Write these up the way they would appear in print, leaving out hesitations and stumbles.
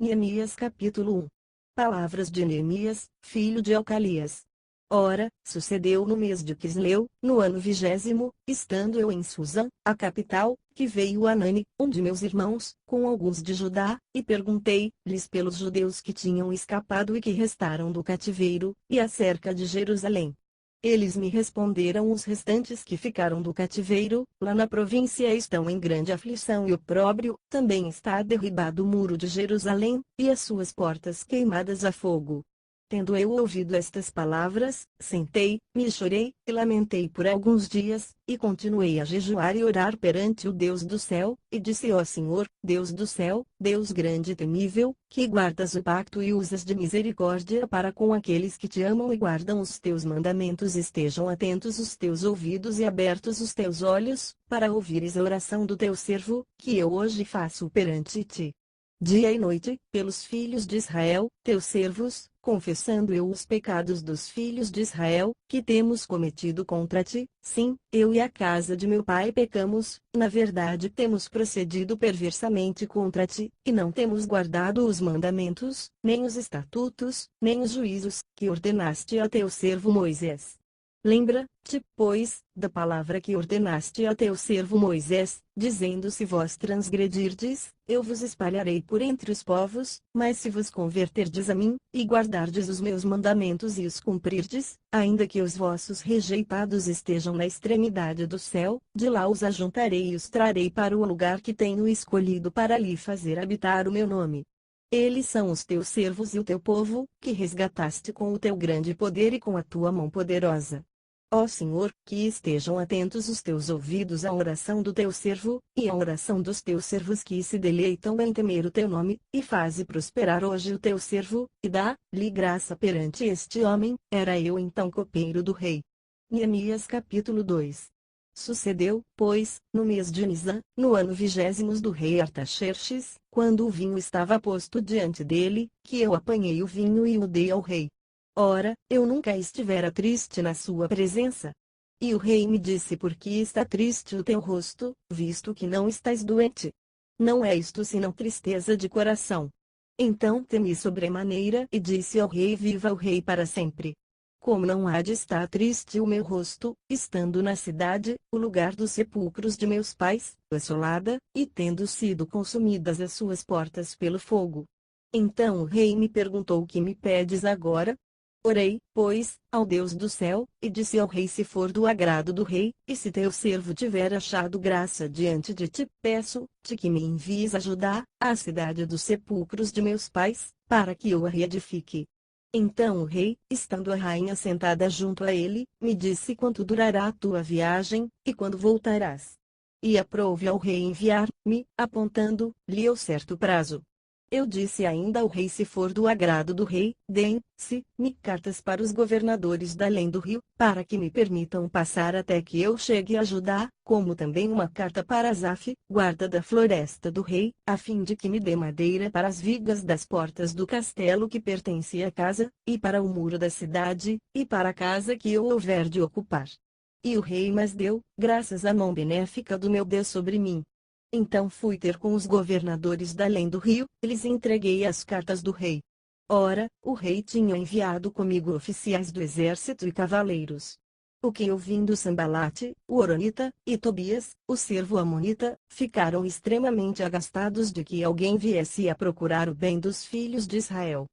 Neemias capítulo 1. Palavras de Neemias, filho de Alcalias. Ora, sucedeu no mês de Quisleu, no ano 20º, estando eu em Susã, a capital, que veio Anani, um de meus irmãos, com alguns de Judá, e perguntei-lhes pelos judeus que tinham escapado e que restaram do cativeiro, e acerca de Jerusalém. Eles me responderam: os restantes que ficaram do cativeiro, lá na província, estão em grande aflição e opróbrio, também está derribado o muro de Jerusalém, e as suas portas queimadas a fogo. Tendo eu ouvido estas palavras, sentei-me e chorei, e lamentei por alguns dias, e continuei a jejuar e orar perante o Deus do céu, e disse: ó Senhor, Deus do céu, Deus grande e temível, que guardas o pacto e usas de misericórdia para com aqueles que te amam e guardam os teus mandamentos, estejam atentos os teus ouvidos e abertos os teus olhos, para ouvires a oração do teu servo, que eu hoje faço perante ti. Dia e noite, pelos filhos de Israel, teus servos, confessando eu os pecados dos filhos de Israel, que temos cometido contra ti. Sim, eu e a casa de meu pai pecamos, na verdade temos procedido perversamente contra ti, e não temos guardado os mandamentos, nem os estatutos, nem os juízos, que ordenaste a teu servo Moisés. Lembra-te, pois, da palavra que ordenaste a teu servo Moisés, dizendo: se vós transgredirdes, eu vos espalharei por entre os povos, mas se vos converterdes a mim, e guardardes os meus mandamentos e os cumprirdes, ainda que os vossos rejeitados estejam na extremidade do céu, de lá os ajuntarei e os trarei para o lugar que tenho escolhido para ali fazer habitar o meu nome. Eles são os teus servos e o teu povo, que resgataste com o teu grande poder e com a tua mão poderosa. Ó Senhor, que estejam atentos os teus ouvidos à oração do teu servo, e à oração dos teus servos que se deleitam em temer o teu nome, e faze prosperar hoje o teu servo, e dá-lhe graça perante este homem. Era eu então copeiro do rei. Neemias capítulo 2. Sucedeu, pois, no mês de Nisã, no ano 20º do rei Artaxerxes, quando o vinho estava posto diante dele, que eu apanhei o vinho e o dei ao rei. Ora, eu nunca estivera triste na sua presença. E o rei me disse: por que está triste o teu rosto, visto que não estás doente? Não é isto senão tristeza de coração. Então temi sobremaneira e disse ao rei: viva o rei para sempre. Como não há de estar triste o meu rosto, estando na cidade, o lugar dos sepulcros de meus pais, assolada, e tendo sido consumidas as suas portas pelo fogo? Então o rei me perguntou: o que me pedes agora? Orei, pois, ao Deus do céu, e disse ao rei: se for do agrado do rei, e se teu servo tiver achado graça diante de ti, peço-te que me envies a Judá, a cidade dos sepulcros de meus pais, para que eu a reedifique. Então o rei, estando a rainha sentada junto a ele, me disse: quanto durará a tua viagem, e quando voltarás? E aprouve ao rei enviar-me, apontando-lhe o certo prazo. Eu disse ainda ao rei: se for do agrado do rei, deem-se-me cartas para os governadores da além do rio, para que me permitam passar até que eu chegue a Judá, como também uma carta para Asaf, guarda da floresta do rei, a fim de que me dê madeira para as vigas das portas do castelo que pertence à casa, e para o muro da cidade, e para a casa que eu houver de ocupar. E o rei mas deu graças à mão benéfica do meu Deus sobre mim. Então fui ter com os governadores da além do rio, e lhes entreguei as cartas do rei. Ora, o rei tinha enviado comigo oficiais do exército e cavaleiros. O que ouvindo Sambalate, o Horonita, e Tobias, o servo amonita, ficaram extremamente agastados de que alguém viesse a procurar o bem dos filhos de Israel.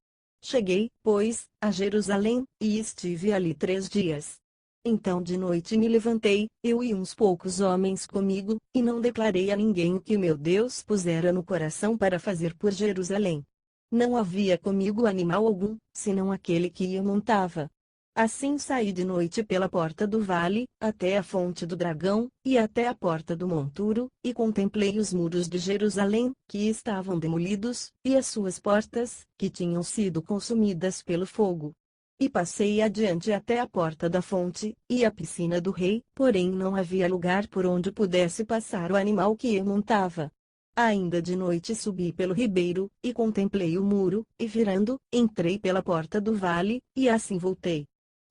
Cheguei, pois, a Jerusalém, e estive ali 3 dias. Então de noite me levantei, eu e uns poucos homens comigo, e não declarei a ninguém o que meu Deus pusera no coração para fazer por Jerusalém. Não havia comigo animal algum, senão aquele que eu montava. Assim saí de noite pela porta do vale, até a fonte do dragão, e até a porta do monturo, e contemplei os muros de Jerusalém, que estavam demolidos, e as suas portas, que tinham sido consumidas pelo fogo. E passei adiante até a porta da fonte, e a piscina do rei, porém não havia lugar por onde pudesse passar o animal que eu montava. Ainda de noite subi pelo ribeiro, e contemplei o muro, e virando, entrei pela porta do vale, e assim voltei.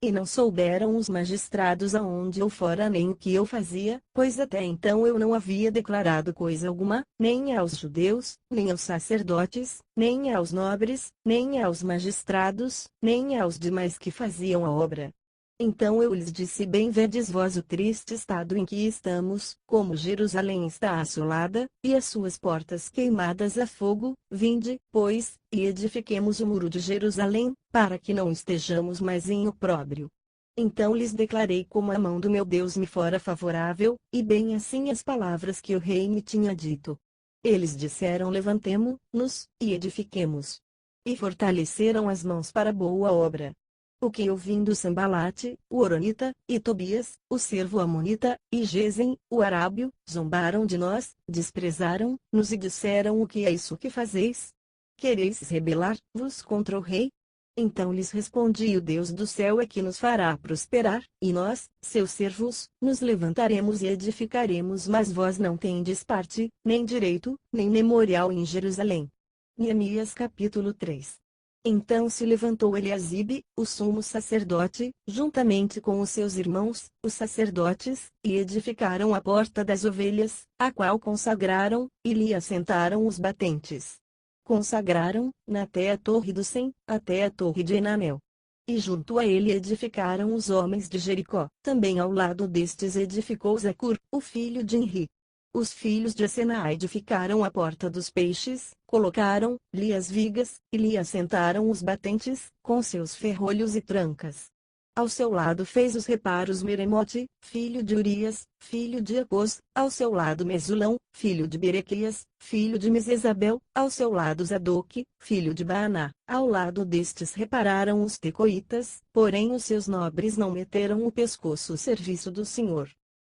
E não souberam os magistrados aonde eu fora nem o que eu fazia, pois até então eu não havia declarado coisa alguma, nem aos judeus, nem aos sacerdotes, nem aos nobres, nem aos magistrados, nem aos demais que faziam a obra. Então eu lhes disse: bem vedes vós o triste estado em que estamos, como Jerusalém está assolada, e as suas portas queimadas a fogo. Vinde, pois, e edifiquemos o muro de Jerusalém, para que não estejamos mais em opróbrio. Então lhes declarei como a mão do meu Deus me fora favorável, e bem assim as palavras que o rei me tinha dito. Eles disseram: levantemo-nos, e edifiquemos. E fortaleceram as mãos para boa obra. O que ouvindo Sambalate, o Horonita, e Tobias, o servo Amonita, e Gesem, o Arábio, zombaram de nós, desprezaram-nos e disseram: o que é isso que fazeis? Quereis rebelar-vos contra o rei? Então lhes respondi: o Deus do céu é que nos fará prosperar, e nós, seus servos, nos levantaremos e edificaremos, mas vós não tendes parte, nem direito, nem memorial em Jerusalém. Neemias capítulo 3. Então se levantou Eliasibe, o sumo sacerdote, juntamente com os seus irmãos, os sacerdotes, e edificaram a porta das ovelhas, a qual consagraram, e lhe assentaram os batentes. Consagraram, até a torre do Sem, até a torre de Enanel. E junto a ele edificaram os homens de Jericó. Também ao lado destes edificou Zacur, o filho de Enri. Os filhos de Asenaa edificaram a porta dos peixes, colocaram-lhe as vigas, e lhe assentaram os batentes, com seus ferrolhos e trancas. Ao seu lado fez os reparos Meremote, filho de Urias, filho de Acos; ao seu lado Mesulão, filho de Berequias, filho de Mesesabel; ao seu lado Zadoque, filho de Baaná. Ao lado destes repararam os tecoitas, porém os seus nobres não meteram o pescoço ao serviço do Senhor.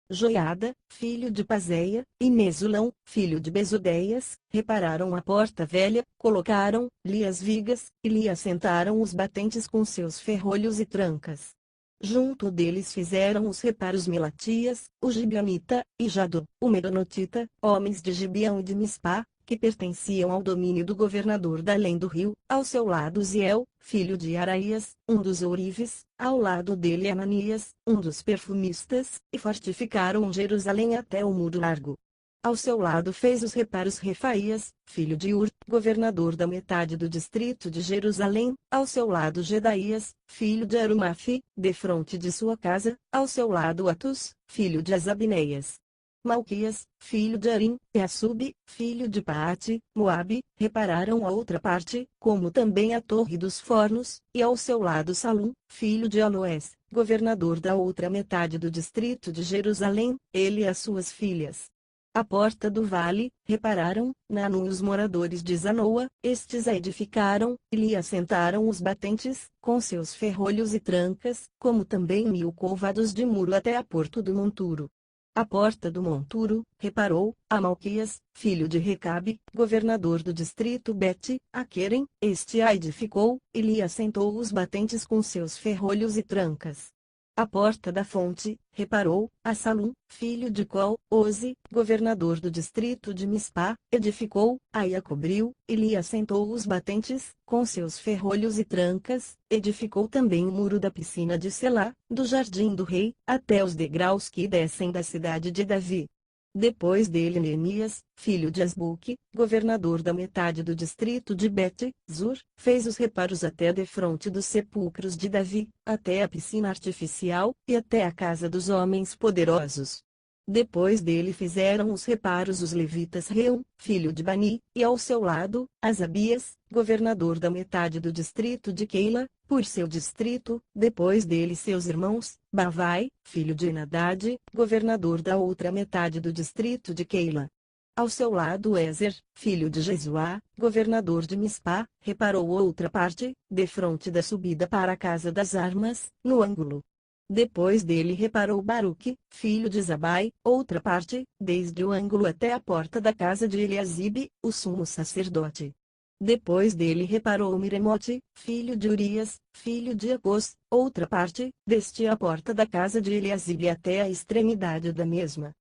Joiada, filho de Paseia, e Mesulão, filho de Besodeias, repararam a porta velha, colocaram-lhe as vigas, e lhe assentaram os batentes com seus ferrolhos e trancas. Junto deles fizeram os reparos Melatias, o Gibeonita, e Jado, o Meronotita, homens de Gibeão e de Mispá, que pertenciam ao domínio do governador da além do rio; ao seu lado Ziel, filho de Araías, um dos ourives; ao lado dele Ananias, um dos perfumistas, e fortificaram Jerusalém até o muro largo. Ao seu lado fez os reparos Refaías, filho de Ur, governador da metade do distrito de Jerusalém; ao seu lado Gedaías, filho de Arumafe, defronte de sua casa; ao seu lado Atus, filho de Asabneias. Malquias, filho de Arim, e Assub, filho de Paate, Moabe, repararam a outra parte, como também a torre dos fornos, e ao seu lado Salum, filho de Aloés, governador da outra metade do distrito de Jerusalém, ele e as suas filhas. A porta do vale, repararam, Nanum e os moradores de Zanoa, estes a edificaram, e lhe assentaram os batentes, com seus ferrolhos e trancas, como também 1000 côvados de muro até a porta do monturo. A porta do monturo, reparou, a Malquias, filho de Recabe, governador do distrito Bet-Aquerem, este a edificou, e lhe assentou os batentes com seus ferrolhos e trancas. A porta da fonte, reparou, a Salum, filho de Col-Oze, governador do distrito de Mispá, edificou, a cobriu, e lhe assentou os batentes, com seus ferrolhos e trancas; edificou também o muro da piscina de Selá, do jardim do rei, até os degraus que descem da cidade de Davi. Depois dele Neemias, filho de Asbuque, governador da metade do distrito de Bet-Zur, fez os reparos até defronte dos sepulcros de Davi, até a piscina artificial, e até a casa dos homens poderosos. Depois dele fizeram os reparos os levitas Reum, filho de Bani, e ao seu lado, Asabias, governador da metade do distrito de Keila, por seu distrito; depois dele seus irmãos, Bavai, filho de Enadade, governador da outra metade do distrito de Keila. Ao seu lado Ezer, filho de Jesuá, governador de Mispá, reparou outra parte, defronte da subida para a casa das armas, no ângulo. Depois dele reparou Baruque, filho de Zabai, outra parte, desde o ângulo até a porta da casa de Eliasibe, o sumo sacerdote. Depois dele reparou Miremote, filho de Urias, filho de Acos, outra parte, desde a porta da casa de Eliasibe até a extremidade da mesma.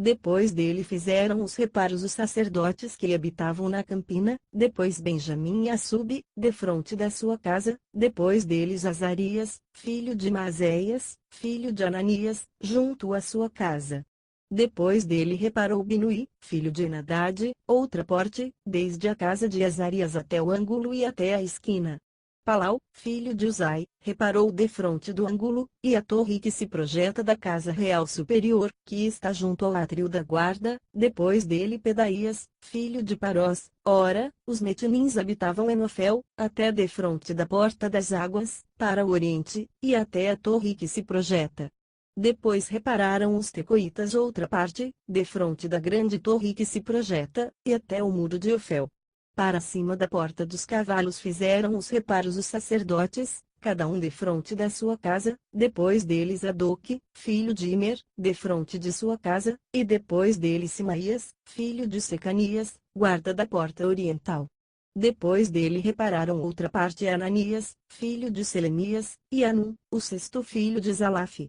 Depois dele fizeram os reparos os sacerdotes que habitavam na campina, depois Benjamim e Assub, defronte da sua casa, depois deles Azarias, filho de Maazéias, filho de Ananias, junto à sua casa. Depois dele reparou Binui, filho de Henadade, outra porte, desde a casa de Azarias até o ângulo e até a esquina. Palau, filho de Uzai, reparou defronte do ângulo, e a torre que se projeta da casa real superior, que está junto ao átrio da guarda, depois dele Pedaías, filho de Parós. Ora, os netinins habitavam em Ofel, até defronte da porta das águas, para o oriente, e até a torre que se projeta. Depois repararam os tecoitas outra parte, defronte da grande torre que se projeta, e até o muro de Ofel. Para cima da porta dos cavalos fizeram os reparos os sacerdotes, cada um defronte da sua casa, depois deles Adoque, filho de Imer, defronte de sua casa, e depois dele Simaías, filho de Secanias, guarda da porta oriental. Depois dele repararam outra parte Ananias, filho de Selemias, e Anum, o sexto filho de Zalaf.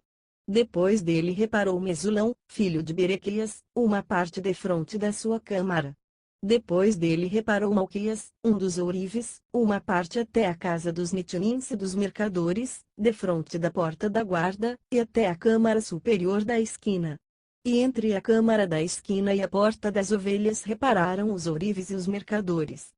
Depois dele reparou Mesulão, filho de Berequias, uma parte defronte da sua câmara. Depois dele reparou Malquias, um dos ourives, uma parte até a casa dos netinins e dos mercadores, defronte da porta da guarda, e até a câmara superior da esquina. E entre a câmara da esquina e a porta das ovelhas repararam os ourives e os mercadores.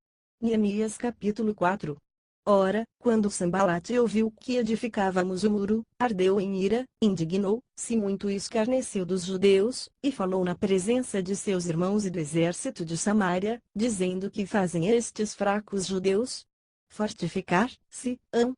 Neemias capítulo 4. Ora, quando Sambalate ouviu que edificávamos o muro, ardeu em ira, indignou-se muito e escarneceu dos judeus, e falou na presença de seus irmãos e do exército de Samaria, dizendo: que fazem estes fracos judeus? Fortificar-se-ão?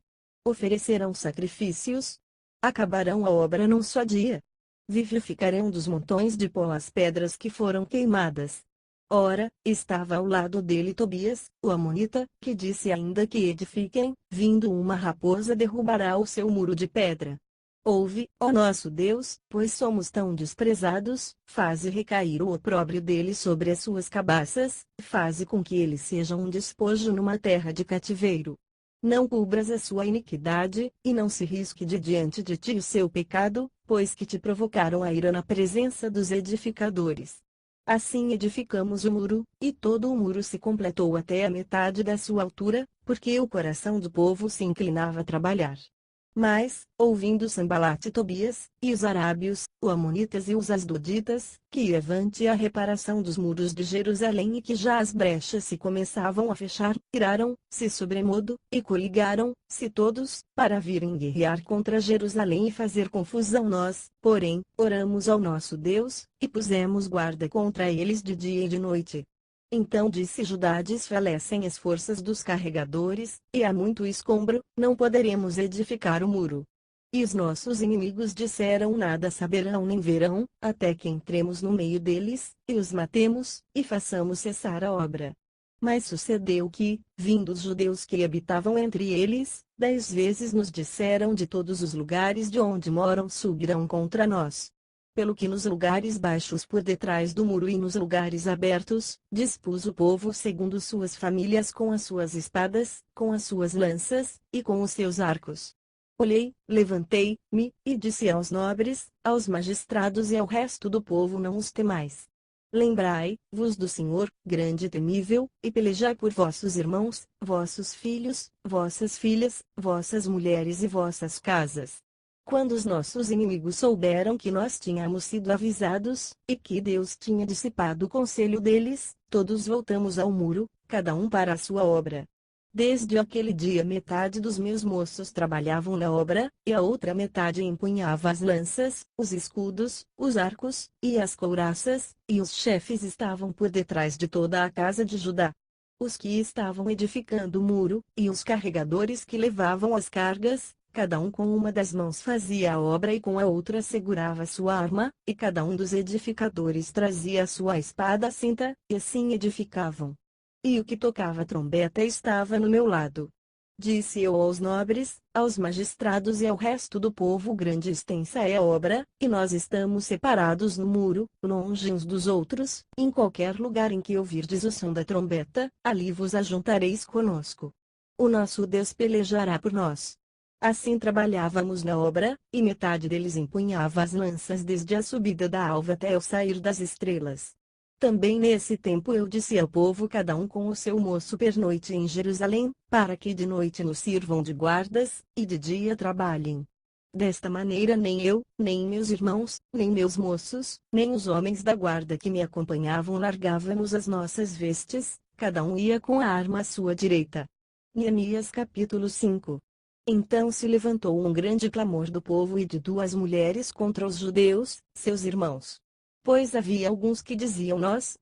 Oferecerão sacrifícios? Acabarão a obra num só dia? Vivificarão dos montões de pó as pedras que foram queimadas? Ora, estava ao lado dele Tobias, o amonita, que disse ainda que edifiquem, vindo uma raposa derrubará o seu muro de pedra. Ouve, ó nosso Deus, pois somos tão desprezados, faze recair o opróbrio dele sobre as suas cabaças, faze com que ele seja um despojo numa terra de cativeiro. Não cubras a sua iniquidade, e não se risque de diante de ti o seu pecado, pois que te provocaram a ira na presença dos edificadores. Assim edificamos o muro, e todo o muro se completou até a metade da sua altura, porque o coração do povo se inclinava a trabalhar. Mas, ouvindo Sambalate e Tobias, e os arábios, os amonitas e os asdoditas, que avante a reparação dos muros de Jerusalém e que já as brechas se começavam a fechar, iraram-se sobremodo, e coligaram-se todos, para virem guerrear contra Jerusalém e fazer confusão. Nós, porém, oramos ao nosso Deus, e pusemos guarda contra eles de dia e de noite. Então disse Judá: desfalecem as forças dos carregadores, e há muito escombro, não poderemos edificar o muro. E os nossos inimigos disseram: nada saberão nem verão, até que entremos no meio deles, e os matemos, e façamos cessar a obra. Mas sucedeu que, vindo os judeus que habitavam entre eles, 10 vezes nos disseram: de todos os lugares de onde moram subirão contra nós. Pelo que nos lugares baixos por detrás do muro e nos lugares abertos, dispus o povo segundo suas famílias com as suas espadas, com as suas lanças, e com os seus arcos. Olhei, levantei-me, e disse aos nobres, aos magistrados e ao resto do povo: não os temais. Lembrai-vos do Senhor, grande e temível, e pelejai por vossos irmãos, vossos filhos, vossas filhas, vossas mulheres e vossas casas. Quando os nossos inimigos souberam que nós tínhamos sido avisados, e que Deus tinha dissipado o conselho deles, todos voltamos ao muro, cada um para a sua obra. Desde aquele dia metade dos meus moços trabalhavam na obra, e a outra metade empunhava as lanças, os escudos, os arcos, e as couraças, e os chefes estavam por detrás de toda a casa de Judá. Os que estavam edificando o muro, e os carregadores que levavam as cargas, cada um com uma das mãos fazia a obra e com a outra segurava sua arma, e cada um dos edificadores trazia a sua espada à cinta, e assim edificavam. E o que tocava trombeta estava no meu lado. Disse eu aos nobres, aos magistrados e ao resto do povo: grande e extensa é a obra, e nós estamos separados no muro, longe uns dos outros, em qualquer lugar em que ouvirdes o som da trombeta, ali vos ajuntareis conosco. O nosso Deus pelejará por nós. Assim trabalhávamos na obra, e metade deles empunhava as lanças desde a subida da alva até o sair das estrelas. Também nesse tempo eu disse ao povo, cada um com o seu moço pernoite em Jerusalém, para que de noite nos sirvam de guardas, e de dia trabalhem. Desta maneira nem eu, nem meus irmãos, nem meus moços, nem os homens da guarda que me acompanhavam largávamos as nossas vestes, cada um ia com a arma à sua direita. Neemias capítulo 5. Então se levantou um grande clamor do povo e de duas mulheres contra os judeus, seus irmãos. Pois havia alguns que diziam: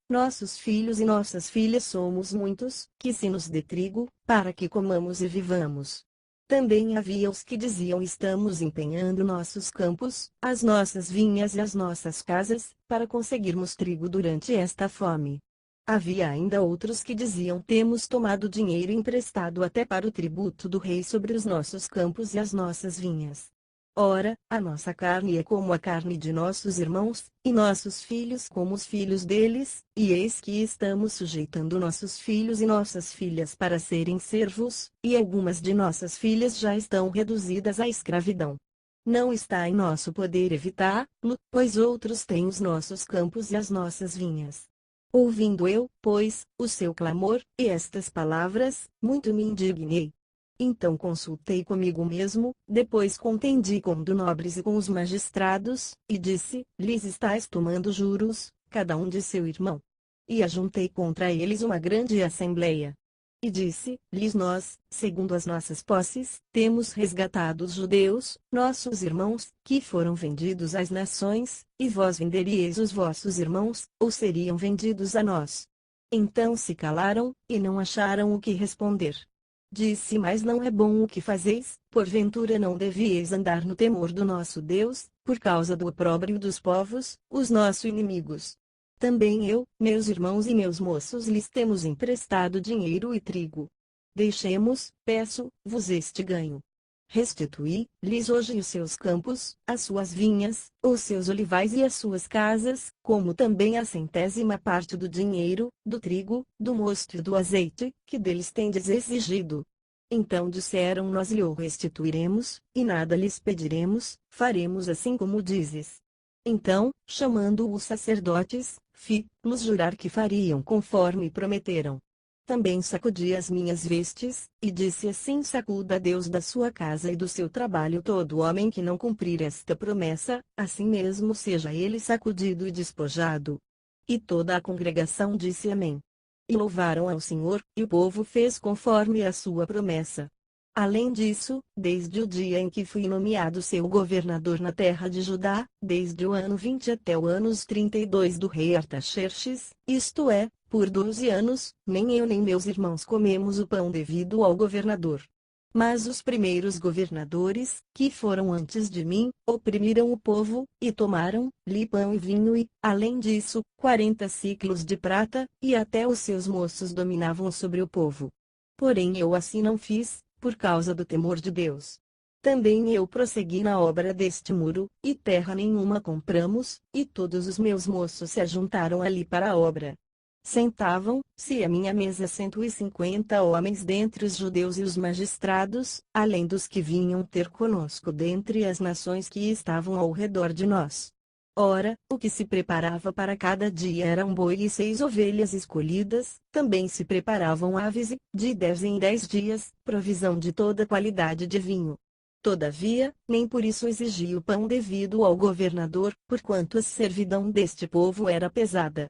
nossos filhos e nossas filhas somos muitos, que se nos dê trigo, para que comamos e vivamos. Também havia os que diziam: estamos empenhando nossos campos, as nossas vinhas e as nossas casas, para conseguirmos trigo durante esta fome. Havia ainda outros que diziam: temos tomado dinheiro emprestado até para o tributo do rei sobre os nossos campos e as nossas vinhas. Ora, a nossa carne é como a carne de nossos irmãos, e nossos filhos como os filhos deles, e eis que estamos sujeitando nossos filhos e nossas filhas para serem servos, e algumas de nossas filhas já estão reduzidas à escravidão. Não está em nosso poder evitá-lo, pois outros têm os nossos campos e as nossas vinhas. Ouvindo eu, pois, o seu clamor, e estas palavras, muito me indignei. Então consultei comigo mesmo, depois contendi com os nobres e com os magistrados, e disse: lhes estáis tomando juros, cada um de seu irmão. E ajuntei contra eles uma grande assembleia. E disse-lhes: nós, segundo as nossas posses, temos resgatado os judeus, nossos irmãos, que foram vendidos às nações, e vós venderíeis os vossos irmãos, ou seriam vendidos a nós? Então se calaram, e não acharam o que responder. Disse: mas não é bom o que fazeis, porventura não devieis andar no temor do nosso Deus, por causa do opróbrio dos povos, os nossos inimigos. Também eu, meus irmãos e meus moços lhes temos emprestado dinheiro e trigo. Deixemos, peço-vos este ganho. Restituí-lhes hoje os seus campos, as suas vinhas, os seus olivais e as suas casas, como também a 100ª parte do dinheiro, do trigo, do mosto e do azeite, que deles tendes exigido. Então disseram: nós lhe o restituiremos, e nada lhes pediremos, faremos assim como dizes. Então, chamando os sacerdotes, fi-los jurar que fariam conforme prometeram. Também sacudi as minhas vestes, e disse assim: sacuda Deus da sua casa e do seu trabalho todo homem que não cumprir esta promessa, assim mesmo seja ele sacudido e despojado. E toda a congregação disse amém. E louvaram ao Senhor, e o povo fez conforme a sua promessa. Além disso, desde o dia em que fui nomeado seu governador na terra de Judá, desde o ano 20 até o ano 32 do rei Artaxerxes, isto é, por 12 anos, nem eu nem meus irmãos comemos o pão devido ao governador. Mas os primeiros governadores, que foram antes de mim, oprimiram o povo, e tomaram-lhe pão e vinho e, além disso, 40 siclos de prata, e até os seus moços dominavam sobre o povo. Porém eu assim não fiz, por causa do temor de Deus. Também eu prossegui na obra deste muro, e terra nenhuma compramos, e todos os meus moços se ajuntaram ali para a obra. Sentavam-se à minha mesa 150 homens dentre os judeus e os magistrados, além dos que vinham ter conosco dentre as nações que estavam ao redor de nós. Ora, o que se preparava para cada dia era um boi e 6 ovelhas escolhidas, também se preparavam aves e, de 10 em 10 dias, provisão de toda qualidade de vinho. Todavia, nem por isso exigi o pão devido ao governador, porquanto a servidão deste povo era pesada.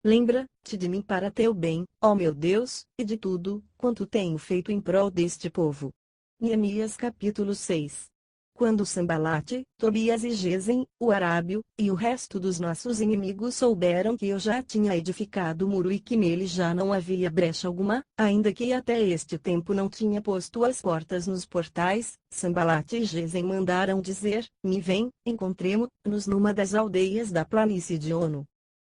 Lembra-te de mim para teu bem, ó meu Deus, e de tudo quanto tenho feito em prol deste povo. Neemias capítulo 6. Quando Sambalate, Tobias e Gesem, o arábio, e o resto dos nossos inimigos souberam que eu já tinha edificado o muro e que nele já não havia brecha alguma, ainda que até este tempo não tinha posto as portas nos portais, Sambalate e Gesem mandaram dizer: me vem, encontremo-nos numa das aldeias da planície de Ono.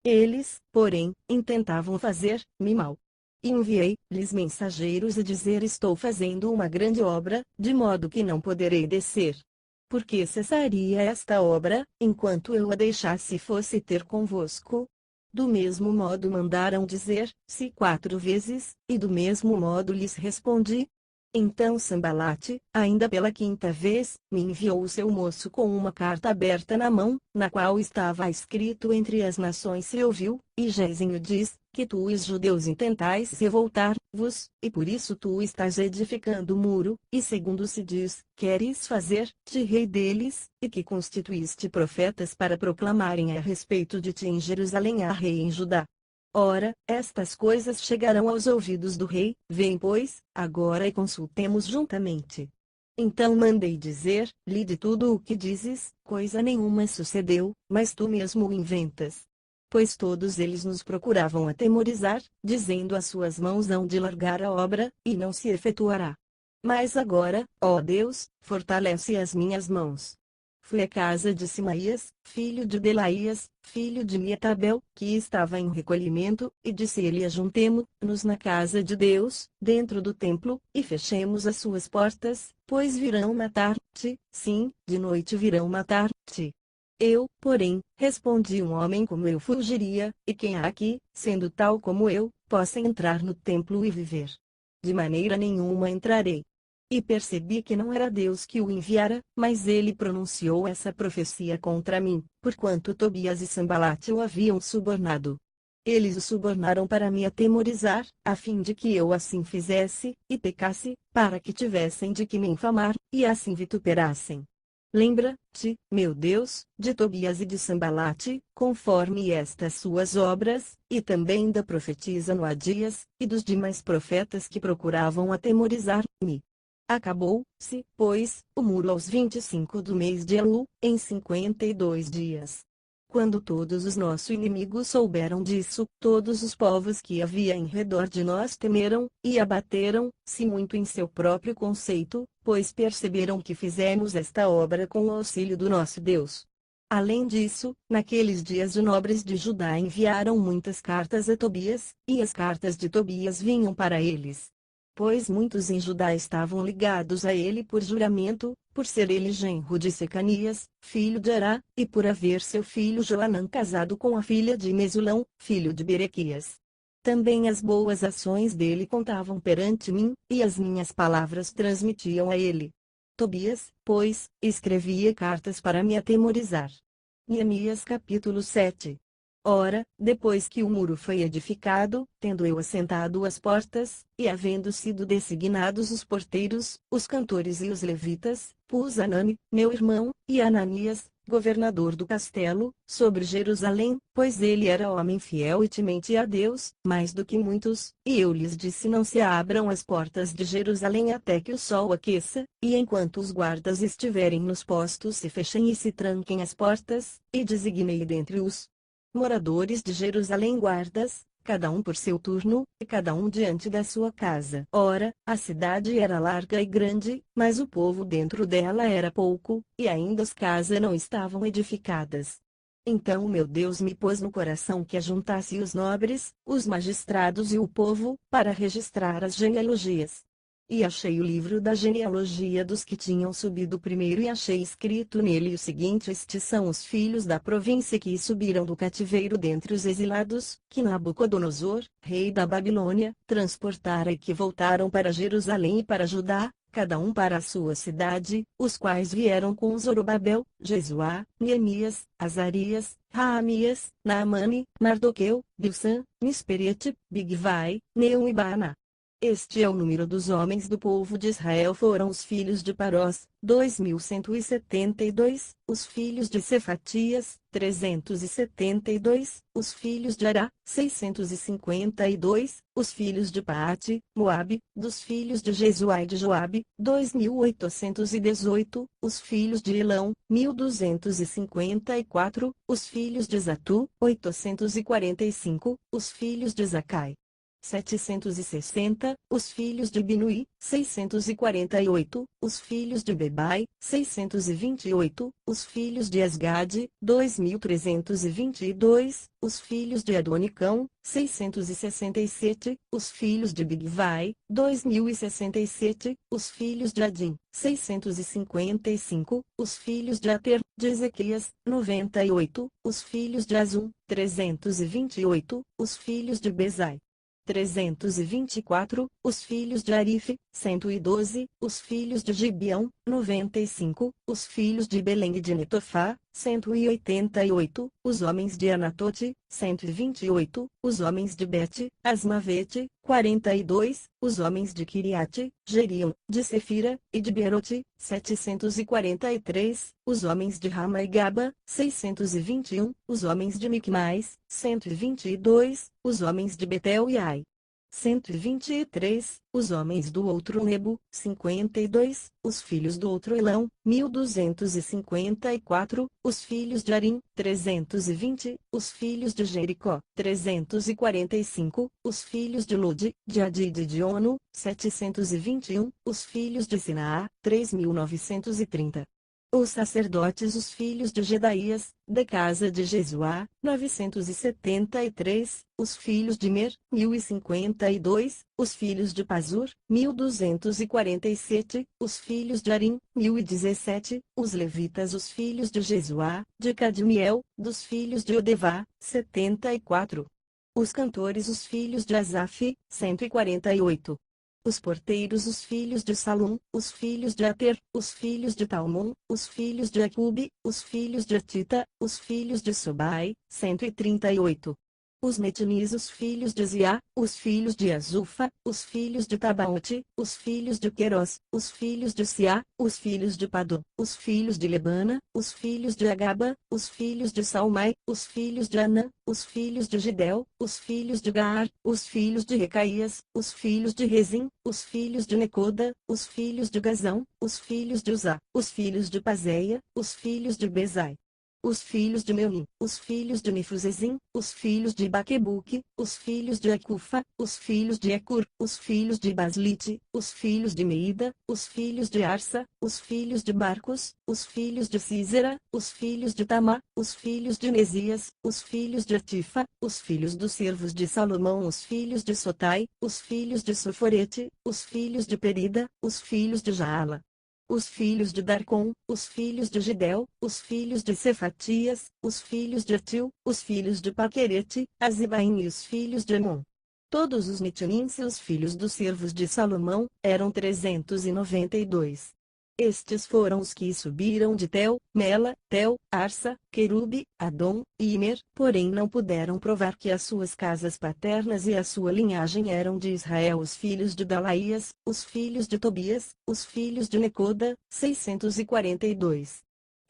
Eles, porém, intentavam fazer-me mal. E enviei-lhes mensageiros a dizer: estou fazendo uma grande obra, de modo que não poderei descer. Porque cessaria esta obra, enquanto eu a deixasse fosse ter convosco? Do mesmo modo mandaram dizer-se 4 vezes, e do mesmo modo lhes respondi. Então Sambalate, ainda pela quinta vez, me enviou o seu moço com uma carta aberta na mão, na qual estava escrito: entre as nações se ouviu, e Gesem diz, que tu e os judeus intentais revoltar-vos, e por isso tu estás edificando o muro, e segundo se diz, queres fazer-te rei deles, e que constituíste profetas para proclamarem a respeito de ti em Jerusalém a rei em Judá. Ora, estas coisas chegarão aos ouvidos do rei, vem pois, agora e consultemos juntamente. Então mandei dizer-lhe de tudo o que dizes, coisa nenhuma sucedeu, mas tu mesmo o inventas. Pois todos eles nos procuravam atemorizar, dizendo: as suas mãos hão de largar a obra, e não se efetuará. Mas agora, ó Deus, fortalece as minhas mãos. Fui à casa de Simaías, filho de Delaías, filho de Meetabel, que estava em recolhimento, e disse-lhe: ajuntemo-nos na casa de Deus, dentro do templo, e fechemos as suas portas, pois virão matar-te, sim, de noite virão matar-te. Eu, porém, respondi: um homem como eu fugiria, e quem há aqui, sendo tal como eu, possa entrar no templo e viver? De maneira nenhuma entrarei. E percebi que não era Deus que o enviara, mas ele pronunciou essa profecia contra mim, porquanto Tobias e Sambalate o haviam subornado. Eles o subornaram para me atemorizar, a fim de que eu assim fizesse, e pecasse, para que tivessem de que me infamar, e assim vituperassem. Lembra-te, meu Deus, de Tobias e de Sambalate, conforme estas suas obras, e também da profetisa Noadias, e dos demais profetas que procuravam atemorizar-me. Acabou-se, pois, o muro aos 25 do mês de Elu, em 52 dias. Quando todos os nossos inimigos souberam disso, todos os povos que havia em redor de nós temeram, e abateram-se muito em seu próprio conceito, pois perceberam que fizemos esta obra com o auxílio do nosso Deus. Além disso, naqueles dias os nobres de Judá enviaram muitas cartas a Tobias, e as cartas de Tobias vinham para eles. Pois muitos em Judá estavam ligados a ele por juramento, por ser ele genro de Secanias, filho de Ará, e por haver seu filho Joanã casado com a filha de Mesulão, filho de Berequias. Também as boas ações dele contavam perante mim, e as minhas palavras transmitiam a ele. Tobias, pois, escrevia cartas para me atemorizar. Neemias capítulo 7. Ora, depois que o muro foi edificado, tendo eu assentado as portas, e havendo sido designados os porteiros, os cantores e os levitas, pus Anani, meu irmão, e Ananias, governador do castelo, sobre Jerusalém, pois ele era homem fiel e temente a Deus, mais do que muitos, e eu lhes disse: não se abram as portas de Jerusalém até que o sol aqueça, e enquanto os guardas estiverem nos postos se fechem e se tranquem as portas, e designei dentre os moradores de Jerusalém guardas, cada um por seu turno, e cada um diante da sua casa. Ora, a cidade era larga e grande, mas o povo dentro dela era pouco, e ainda as casas não estavam edificadas. Então o meu Deus me pôs no coração que ajuntasse os nobres, os magistrados e o povo, para registrar as genealogias. E achei o livro da genealogia dos que tinham subido primeiro, e achei escrito nele o seguinte: estes são os filhos da província que subiram do cativeiro dentre os exilados, que Nabucodonosor, rei da Babilônia, transportara e que voltaram para Jerusalém e para Judá, cada um para a sua cidade, os quais vieram com Zorobabel, Jesuá, Neemias, Azarias, Raamias, Naamane, Mardoqueu, Bilsan, Misperiete, Bigvai, Neum e Baana. Este é o número dos homens do povo de Israel. Foram os filhos de Parós, 2172, os filhos de Cefatias, 372, os filhos de Ará, 652, os filhos de Paate, Moabe, dos filhos de Jesuá e de Joabe, 2818, os filhos de Elão, 1254, os filhos de Zatu, 845, os filhos de Zacai, 760, os filhos de Binui, 648, os filhos de Bebai, 628, os filhos de Asgade, 2322, os filhos de Adonicão, 667, os filhos de Bigvai, 2067, os filhos de Adim, 655, os filhos de Ater, de Ezequias, 98, os filhos de Azum, 328, os filhos de Bezai, 324, os filhos de Arife, 112, os filhos de Gibeão, 95, os filhos de Belém e de Netofá, 188, os homens de Anatote, 128, os homens de Bet, Asmavete, 42, os homens de Kiriate, Jeriam, de Sefira, e de Beerote, 743, os homens de Rama e Gaba, 621, os homens de Micmais, 122, os homens de Betel e Ai. 123, os homens do outro Nebo, 52, os filhos do outro Elão, 1254, os filhos de Arim, 320, os filhos de Jericó, 345, os filhos de Lude, de Adid e de Ono, 721, os filhos de Sinaá, 3930. Os sacerdotes os filhos de Jedaías, da casa de Jesuá, 973, os filhos de Mer, 1052, os filhos de Pazur, 1247, os filhos de Arim, 1017, os levitas os filhos de Jesuá, de Cadmiel, dos filhos de Odevá, 74. Os cantores os filhos de Asaf, 148. Os porteiros os filhos de Salum, os filhos de Ater, os filhos de Talmon, os filhos de Acube, os filhos de Atita, os filhos de Sobai, 138. Os Netinis os filhos de Ziá, os filhos de Azufa, os filhos de Tabaote, os filhos de Queros, os filhos de Siá, os filhos de Padu, os filhos de Lebana, os filhos de Agaba, os filhos de Salmai, os filhos de Anã, os filhos de Gidel, os filhos de Gaar, os filhos de Recaías, os filhos de Rezim, os filhos de Necoda, os filhos de Gazão, os filhos de Uzá, os filhos de Pazeia, os filhos de Bezai, os filhos de Meunim, os filhos de Nefuzezim, os filhos de Baquebuque, os filhos de Acufa, os filhos de Ecur, os filhos de Baslite, os filhos de Meida, os filhos de Arsa, os filhos de Barcos, os filhos de Císera, os filhos de Tamá, os filhos de Nesias, os filhos de Atifa, os filhos dos servos de Salomão, os filhos de Sotai, os filhos de Soforete, os filhos de Perida, os filhos de Jaala, os filhos de Darcon, os filhos de Gidel, os filhos de Cefatias, os filhos de Atil, os filhos de Paquerete, Azibaim e os filhos de Emon. Todos os Netinins e os filhos dos servos de Salomão, eram 392. Estes foram os que subiram de Tel, Mela, Tel, Arsa, Querube, Adom e Imer, porém não puderam provar que as suas casas paternas e a sua linhagem eram de Israel. Os filhos de Dalaías, os filhos de Tobias, os filhos de Necoda, 642.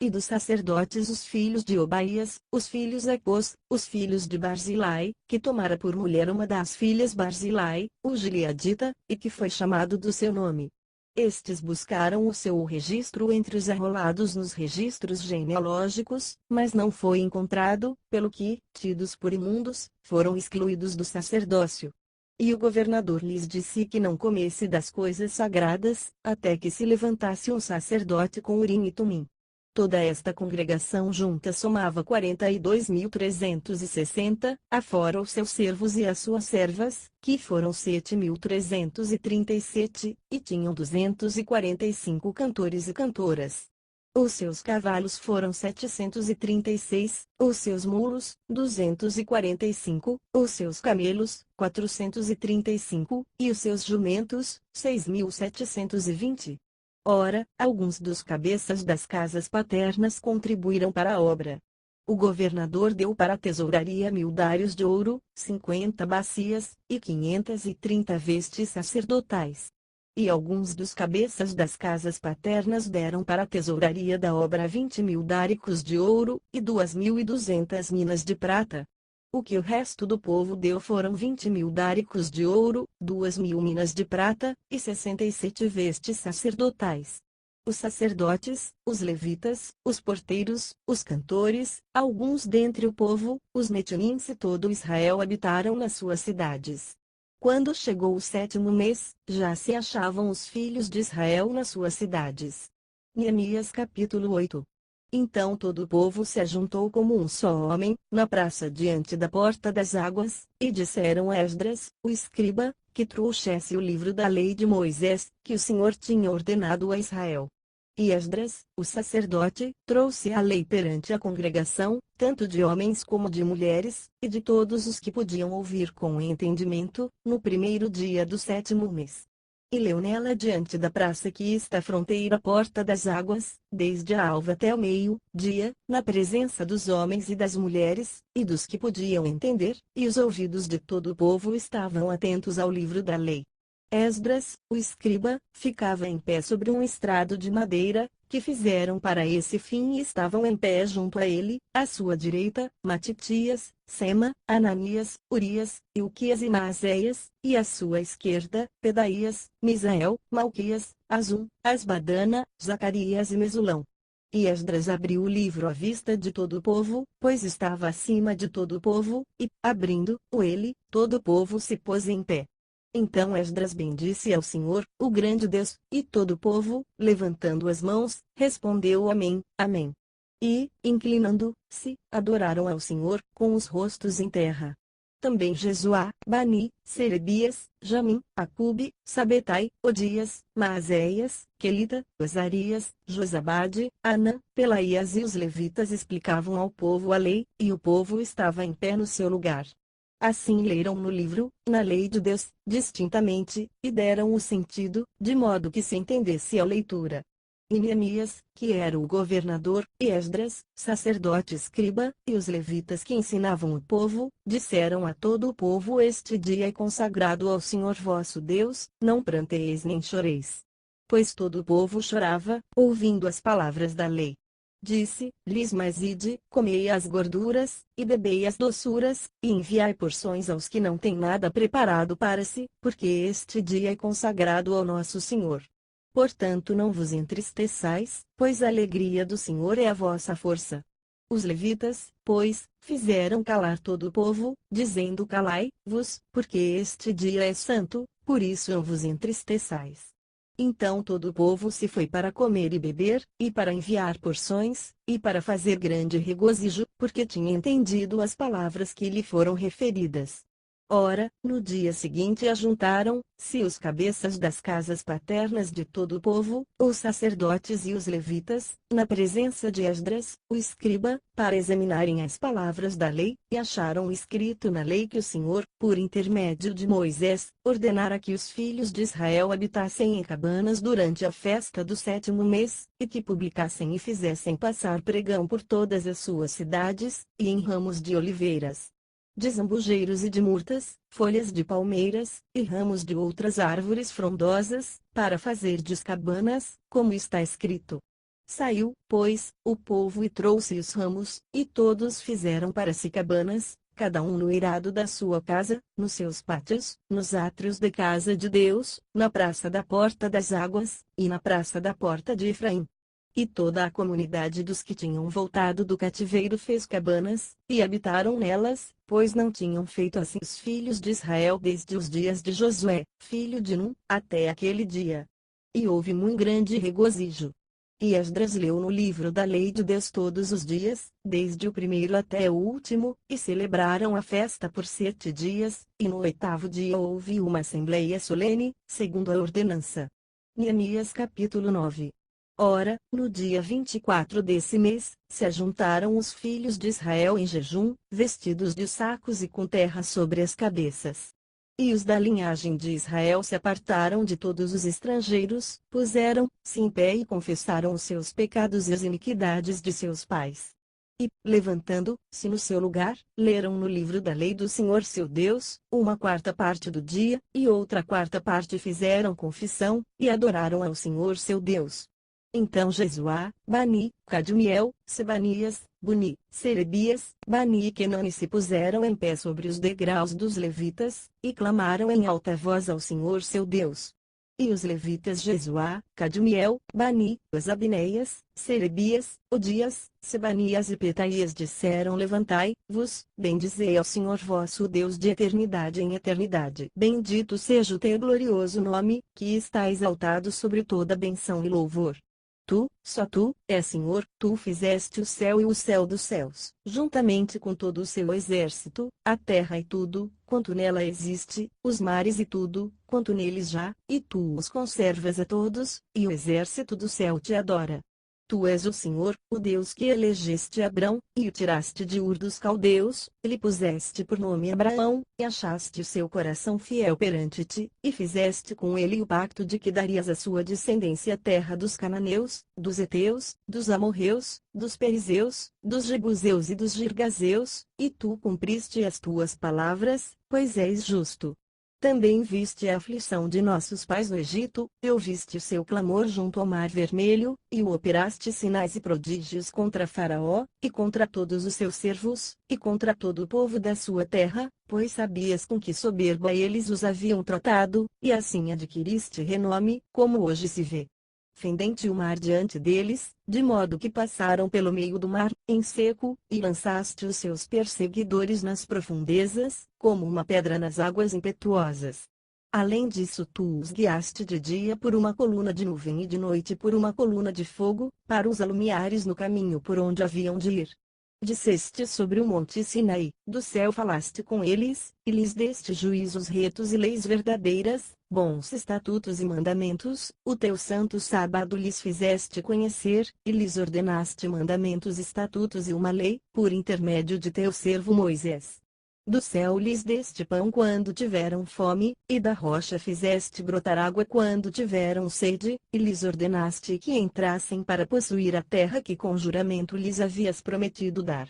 E dos sacerdotes os filhos de Obaías, os filhos Ecos, os filhos de Barzilai, que tomara por mulher uma das filhas Barzilai, o Gileadita, e que foi chamado do seu nome. Estes buscaram o seu registro entre os arrolados nos registros genealógicos, mas não foi encontrado, pelo que, tidos por imundos, foram excluídos do sacerdócio. E o governador lhes disse que não comesse das coisas sagradas, até que se levantasse um sacerdote com Urim e Tumim. Toda esta congregação junta somava 42.360, afora os seus servos e as suas servas, que foram 7.337, e tinham 245 cantores e cantoras. Os seus cavalos foram 736, os seus mulos, 245, os seus camelos, 435, e os seus jumentos, 6.720. Ora, alguns dos cabeças das casas paternas contribuíram para a obra. O governador deu para a tesouraria 1.000 dários de ouro, 50 bacias, e 530 vestes sacerdotais. E alguns dos cabeças das casas paternas deram para a tesouraria da obra 20.000 dáricos de ouro, e 2.200 minas de prata. O que o resto do povo deu foram 20.000 dáricos de ouro, 2.000 minas de prata, e 67 vestes sacerdotais. Os sacerdotes, os levitas, os porteiros, os cantores, alguns dentre o povo, os netinins e todo Israel habitaram nas suas cidades. Quando chegou o 7º mês, já se achavam os filhos de Israel nas suas cidades. Neemias capítulo 8. Então todo o povo se ajuntou como um só homem, na praça diante da porta das águas, e disseram a Esdras, o escriba, que trouxesse o livro da lei de Moisés, que o Senhor tinha ordenado a Israel. E Esdras, o sacerdote, trouxe a lei perante a congregação, tanto de homens como de mulheres, e de todos os que podiam ouvir com entendimento, no primeiro dia do 7º mês. e leu nela diante da praça que está à fronteira à porta das águas, desde a alva até o meio-dia, na presença dos homens e das mulheres, e dos que podiam entender, e os ouvidos de todo o povo estavam atentos ao livro da lei. Esdras, o escriba, ficava em pé sobre um estrado de madeira, que fizeram para esse fim, e estavam em pé junto a ele, à sua direita, Matitias, Sema, Ananias, Urias, Ilquias e Maazéias, e à sua esquerda, Pedaías, Misael, Malquias, Azum, Asbadana, Zacarias e Mesulão. E Esdras abriu o livro à vista de todo o povo, pois estava acima de todo o povo, e, abrindo-o ele, todo o povo se pôs em pé. Então Esdras bendisse ao Senhor, o grande Deus, e todo o povo, levantando as mãos, respondeu Amém, Amém. E, inclinando-se, adoraram ao Senhor, com os rostos em terra. Também Jesuá, Bani, Serebias, Jamim, Acube, Sabetai, Odias, Maazéias, Quelita, Azarias, Josabade, Anã, Pelaías e os levitas explicavam ao povo a lei, e o povo estava em pé no seu lugar. Assim leram no livro, na lei de Deus, distintamente, e deram o sentido, de modo que se entendesse a leitura. E Neemias, que era o governador, e Esdras, sacerdote escriba, e os levitas que ensinavam o povo, disseram a todo o povo: este dia é consagrado ao Senhor vosso Deus, não pranteeis nem choreis. Pois todo o povo chorava, ouvindo as palavras da lei. Disse-lhes: mas ide, comei as gorduras, e bebei as doçuras, e enviai porções aos que não têm nada preparado para si, porque este dia é consagrado ao nosso Senhor. Portanto não vos entristeçais, pois a alegria do Senhor é a vossa força. Os levitas, pois, fizeram calar todo o povo, dizendo: calai-vos, porque este dia é santo, por isso não vos entristeçais. Então todo o povo se foi para comer e beber, e para enviar porções, e para fazer grande regozijo, porque tinha entendido as palavras que lhe foram referidas. Ora, no dia seguinte ajuntaram-se os cabeças das casas paternas de todo o povo, os sacerdotes e os levitas, na presença de Esdras, o escriba, para examinarem as palavras da lei, e acharam escrito na lei que o Senhor, por intermédio de Moisés, ordenara que os filhos de Israel habitassem em cabanas durante a festa do 7º mês, e que publicassem e fizessem passar pregão por todas as suas cidades, e em ramos de oliveiras, de zambujeiros e de murtas, folhas de palmeiras, e ramos de outras árvores frondosas, para fazer cabanas, como está escrito. Saiu, pois, o povo e trouxe os ramos, e todos fizeram para si cabanas, cada um no eirado da sua casa, nos seus pátios, nos átrios da casa de Deus, na praça da porta das águas, e na praça da porta de Efraim. E toda a comunidade dos que tinham voltado do cativeiro fez cabanas, e habitaram nelas, pois não tinham feito assim os filhos de Israel desde os dias de Josué, filho de Num, até aquele dia. E houve muito grande regozijo. E Esdras leu no livro da lei de Deus todos os dias, desde o primeiro até o último, e celebraram a festa por 7 dias, e no 8º dia houve uma assembleia solene, segundo a ordenança. Neemias capítulo 9. Ora, no dia 24 desse mês, se ajuntaram os filhos de Israel em jejum, vestidos de sacos e com terra sobre as cabeças. E os da linhagem de Israel se apartaram de todos os estrangeiros, puseram-se em pé e confessaram os seus pecados e as iniquidades de seus pais. E, levantando-se no seu lugar, leram no livro da lei do Senhor seu Deus, uma quarta parte do dia, e outra quarta parte fizeram confissão, e adoraram ao Senhor seu Deus. Então Jesuá, Bani, Cadmiel, Sebanias, Buni, Serebias, Bani e Quenani se puseram em pé sobre os degraus dos levitas, e clamaram em alta voz ao Senhor seu Deus. E os levitas Jesuá, Cadmiel, Bani, Asabneias, Serebias, Odias, Sebanias e Petaias disseram: levantai-vos, bendizei ao Senhor vosso Deus de eternidade em eternidade. Bendito seja o teu glorioso nome, que está exaltado sobre toda bênção e louvor. Tu, só tu, és Senhor, tu fizeste o céu e o céu dos céus, juntamente com todo o seu exército, a terra e tudo, quanto nela existe, os mares e tudo, quanto neles já, e tu os conservas a todos, e o exército do céu te adora. Tu és o Senhor, o Deus que elegeste Abrão, e o tiraste de Ur dos Caldeus, e lhe puseste por nome Abraão, e achaste o seu coração fiel perante ti, e fizeste com ele o pacto de que darias à sua descendência a terra dos cananeus, dos heteus, dos amorreus, dos perizeus, dos jebuseus e dos girgazeus, e tu cumpriste as tuas palavras, pois és justo. Também viste a aflição de nossos pais no Egito, e ouviste o seu clamor junto ao Mar Vermelho, e o operaste sinais e prodígios contra Faraó, e contra todos os seus servos, e contra todo o povo da sua terra, pois sabias com que soberba eles os haviam tratado, e assim adquiriste renome, como hoje se vê. Fendente o mar diante deles, de modo que passaram pelo meio do mar, em seco, e lançaste os seus perseguidores nas profundezas, como uma pedra nas águas impetuosas. Além disso, tu os guiaste de dia por uma coluna de nuvem e de noite por uma coluna de fogo, para os alumiares no caminho por onde haviam de ir. Disseste sobre o monte Sinaí, do céu falaste com eles, e lhes deste juízos retos e leis verdadeiras, bons estatutos e mandamentos, o teu santo sábado lhes fizeste conhecer, e lhes ordenaste mandamentos, estatutos e uma lei, por intermédio de teu servo Moisés. Do céu lhes deste pão quando tiveram fome, e da rocha fizeste brotar água quando tiveram sede, e lhes ordenaste que entrassem para possuir a terra que com juramento lhes havias prometido dar.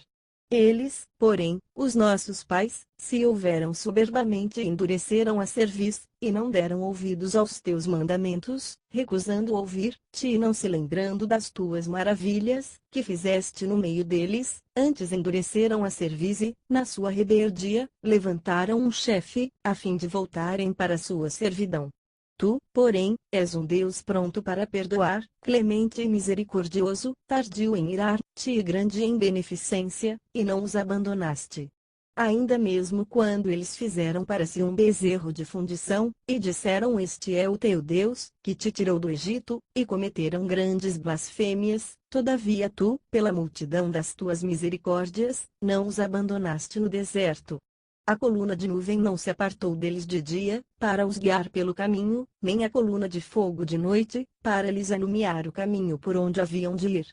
Eles, porém, os nossos pais, se houveram soberbamente e endureceram a cerviz, e não deram ouvidos aos teus mandamentos, recusando ouvir-te e não se lembrando das tuas maravilhas, que fizeste no meio deles, antes endureceram a cerviz e, na sua rebeldia, levantaram um chefe, a fim de voltarem para a sua servidão. Tu, porém, és um Deus pronto para perdoar, clemente e misericordioso, tardio em irar-te e grande em beneficência, e não os abandonaste. Ainda mesmo quando eles fizeram para si um bezerro de fundição, e disseram: Este é o teu Deus, que te tirou do Egito, e cometeram grandes blasfêmias, todavia tu, pela multidão das tuas misericórdias, não os abandonaste no deserto. A coluna de nuvem não se apartou deles de dia, para os guiar pelo caminho, nem a coluna de fogo de noite, para lhes alumiar o caminho por onde haviam de ir.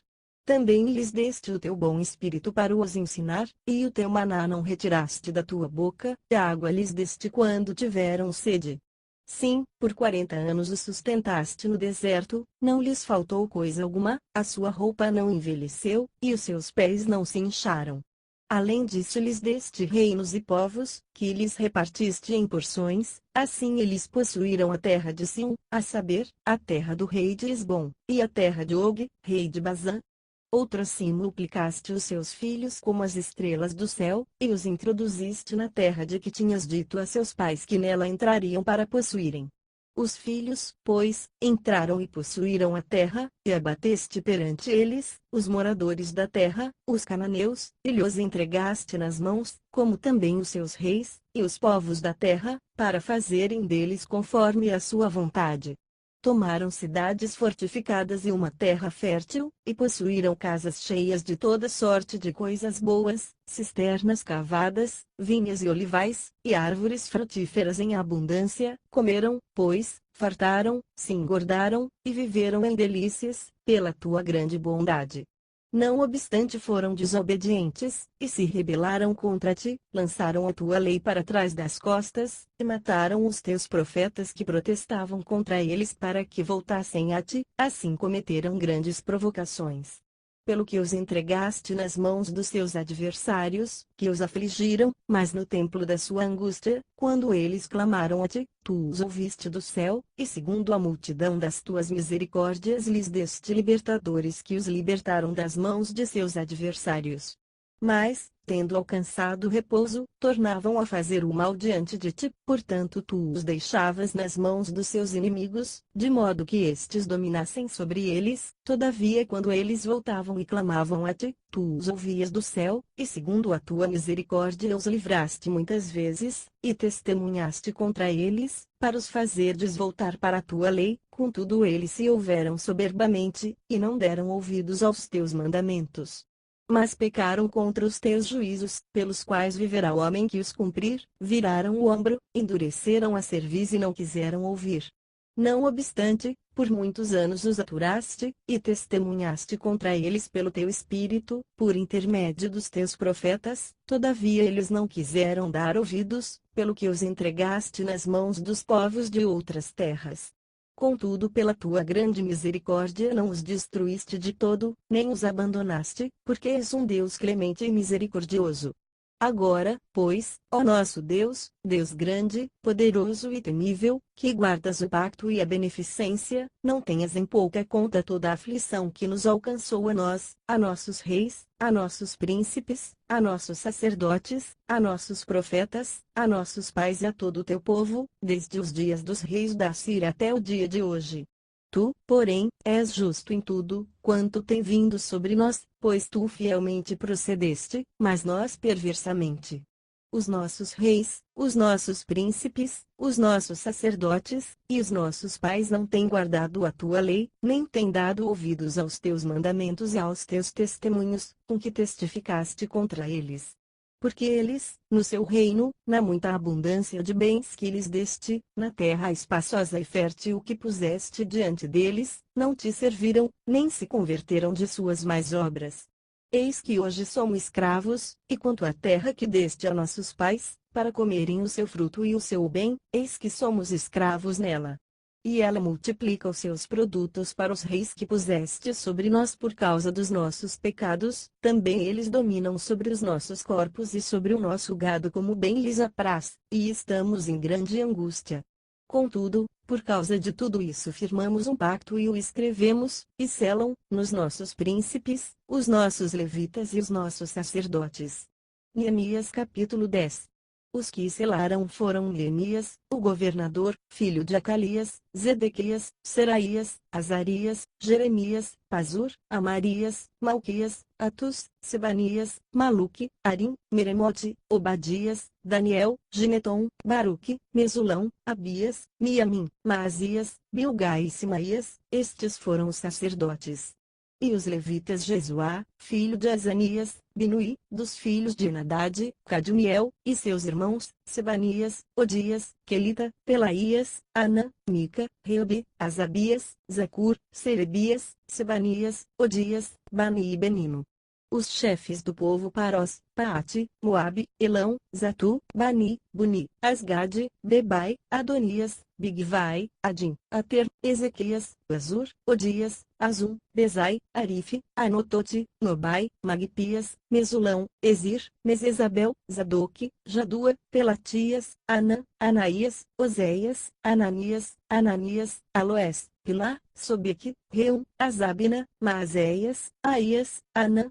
Também lhes deste o teu bom espírito para os ensinar, e o teu maná não retiraste da tua boca, e a água lhes deste quando tiveram sede. Sim, por 40 anos os sustentaste no deserto, não lhes faltou coisa alguma, a sua roupa não envelheceu, e os seus pés não se incharam. Além disso lhes deste reinos e povos, que lhes repartiste em porções, assim eles possuíram a terra de Sion, a saber, a terra do rei de Esbom, e a terra de Og, rei de Bazã. Outrassim multiplicaste os seus filhos como as estrelas do céu, e os introduziste na terra de que tinhas dito a seus pais que nela entrariam para possuírem. Os filhos, pois, entraram e possuíram a terra, e abateste perante eles, os moradores da terra, os cananeus, e lhes entregaste nas mãos, como também os seus reis, e os povos da terra, para fazerem deles conforme a sua vontade. Tomaram cidades fortificadas e uma terra fértil, e possuíram casas cheias de toda sorte de coisas boas, cisternas cavadas, vinhas e olivais, e árvores frutíferas em abundância. Comeram, pois, fartaram, se engordaram, e viveram em delícias, pela tua grande bondade. Não obstante foram desobedientes, e se rebelaram contra ti, lançaram a tua lei para trás das costas, e mataram os teus profetas que protestavam contra eles para que voltassem a ti, assim cometeram grandes provocações. Pelo que os entregaste nas mãos dos seus adversários, que os afligiram, mas no templo da sua angústia, quando eles clamaram a ti, tu os ouviste do céu, e segundo a multidão das tuas misericórdias lhes deste libertadores que os libertaram das mãos de seus adversários. Mas, tendo alcançado repouso, tornavam a fazer o mal diante de ti, portanto tu os deixavas nas mãos dos seus inimigos, de modo que estes dominassem sobre eles. Todavia quando eles voltavam e clamavam a ti, tu os ouvias do céu, e segundo a tua misericórdia os livraste muitas vezes, e testemunhaste contra eles, para os fazeres voltar para a tua lei. Contudo eles se houveram soberbamente, e não deram ouvidos aos teus mandamentos. Mas pecaram contra os teus juízos, pelos quais viverá o homem que os cumprir. Viraram o ombro, endureceram a cerviz e não quiseram ouvir. Não obstante, por muitos anos os aturaste, e testemunhaste contra eles pelo teu Espírito, por intermédio dos teus profetas, todavia eles não quiseram dar ouvidos, pelo que os entregaste nas mãos dos povos de outras terras. Contudo, pela tua grande misericórdia não os destruíste de todo, nem os abandonaste, porque és um Deus clemente e misericordioso. Agora, pois, ó nosso Deus, Deus grande, poderoso e temível, que guardas o pacto e a beneficência, não tenhas em pouca conta toda a aflição que nos alcançou a nós, a nossos reis, a nossos príncipes, a nossos sacerdotes, a nossos profetas, a nossos pais e a todo o teu povo, desde os dias dos reis da Síria até o dia de hoje. Tu, porém, és justo em tudo, quanto tem vindo sobre nós, pois tu fielmente procedeste, mas nós perversamente. Os nossos reis, os nossos príncipes, os nossos sacerdotes, e os nossos pais não têm guardado a tua lei, nem têm dado ouvidos aos teus mandamentos e aos teus testemunhos, com que testificaste contra eles. Porque eles, no seu reino, na muita abundância de bens que lhes deste, na terra espaçosa e fértil que puseste diante deles, não te serviram, nem se converteram de suas más obras. Eis que hoje somos escravos, e quanto à terra que deste a nossos pais, para comerem o seu fruto e o seu bem, eis que somos escravos nela. E ela multiplica os seus produtos para os reis que puseste sobre nós por causa dos nossos pecados, também eles dominam sobre os nossos corpos e sobre o nosso gado como bem lhes apraz, e estamos em grande angústia. Contudo, por causa de tudo isso firmamos um pacto e o escrevemos, e selam, nos nossos príncipes, os nossos levitas e os nossos sacerdotes. Neemias capítulo 10. Os que selaram foram Neemias, o governador, filho de Acalias, Zedequias, Seraías, Azarias, Jeremias, Pazur, Amarias, Malquias, Atus, Sebanias, Maluque, Arim, Meremote, Obadias, Daniel, Gineton, Baruque, Mesulão, Abias, Miamim, Maasias, Bilgai e Simaías, estes foram os sacerdotes. E os levitas Jesuá, filho de Azanias, Binui, dos filhos de Enadade, Cadmiel, e seus irmãos, Sebanias, Odias, Quelita, Pelaías, Anã, Mica, Reobe, Asabias, Zacur, Serebias, Sebanias, Odias, Bani e Benino. Os chefes do povo Parós, Paate, Moabe, Elão, Zatu, Bani, Buni, Asgade, Bebai, Adonias, Bigvai, Adim, Ater, Ezequias, Azur, Odias, Azum, Bezai, Arife, Anotote, Nobai, Magpias, Mesulão, Ezir, Mesesabel, Zadoque, Jadua, Pelatias, Anã, Anaías, Oséias, Ananias, Aloés, Pilá, Sobeque, Reum, Azabina, Maazéias, Aías, Anã,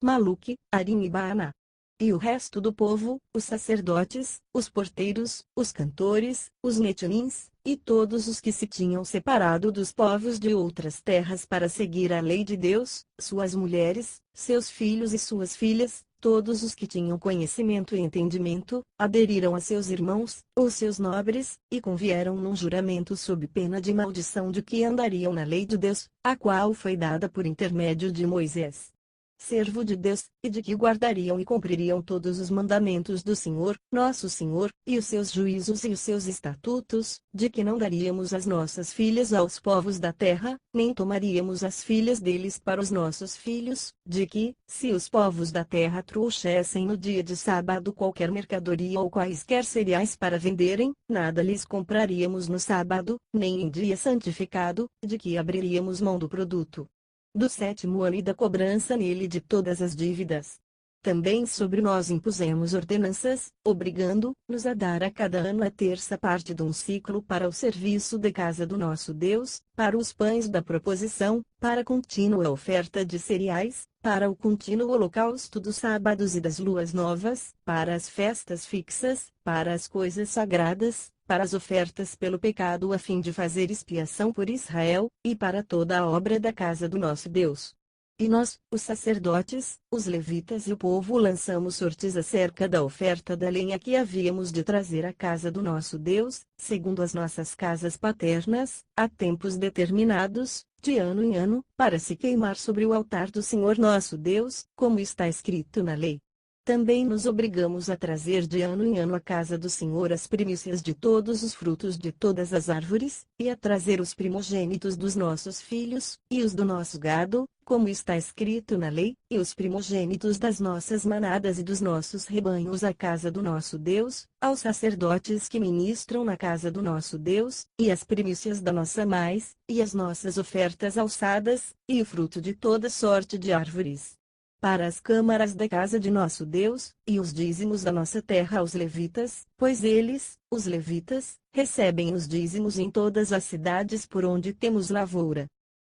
Maluque, Arim e Baaná. E o resto do povo, os sacerdotes, os porteiros, os cantores, os netinins, e todos os que se tinham separado dos povos de outras terras para seguir a lei de Deus, suas mulheres, seus filhos e suas filhas, todos os que tinham conhecimento e entendimento, aderiram a seus irmãos, os seus nobres, e convieram num juramento sob pena de maldição de que andariam na lei de Deus, a qual foi dada por intermédio de Moisés, servo de Deus, e de que guardariam e cumpririam todos os mandamentos do Senhor, nosso Senhor, e os seus juízos e os seus estatutos, de que não daríamos as nossas filhas aos povos da terra, nem tomaríamos as filhas deles para os nossos filhos, de que, se os povos da terra trouxessem no dia de sábado qualquer mercadoria ou quaisquer cereais para venderem, nada lhes compraríamos no sábado, nem em dia santificado, de que abriríamos mão do produto do 7º ano e da cobrança nele de todas as dívidas. Também sobre nós impusemos ordenanças, obrigando-nos a dar a cada ano a terça parte de um ciclo para o serviço da casa do nosso Deus, para os pães da proposição, para a contínua oferta de cereais, para o contínuo holocausto dos sábados e das luas novas, para as festas fixas, para as coisas sagradas, para as ofertas pelo pecado a fim de fazer expiação por Israel, e para toda a obra da casa do nosso Deus. E nós, os sacerdotes, os levitas e o povo lançamos sortes acerca da oferta da lenha que havíamos de trazer à casa do nosso Deus, segundo as nossas casas paternas, a tempos determinados, de ano em ano, para se queimar sobre o altar do Senhor nosso Deus, como está escrito na lei. Também nos obrigamos a trazer de ano em ano à casa do Senhor as primícias de todos os frutos de todas as árvores, e a trazer os primogênitos dos nossos filhos, e os do nosso gado, como está escrito na lei, e os primogênitos das nossas manadas e dos nossos rebanhos à casa do nosso Deus, aos sacerdotes que ministram na casa do nosso Deus, e as primícias da nossa mais, e as nossas ofertas alçadas, e o fruto de toda sorte de árvores. Para as câmaras da casa de nosso Deus, e os dízimos da nossa terra aos levitas, pois eles, os levitas, recebem os dízimos em todas as cidades por onde temos lavoura.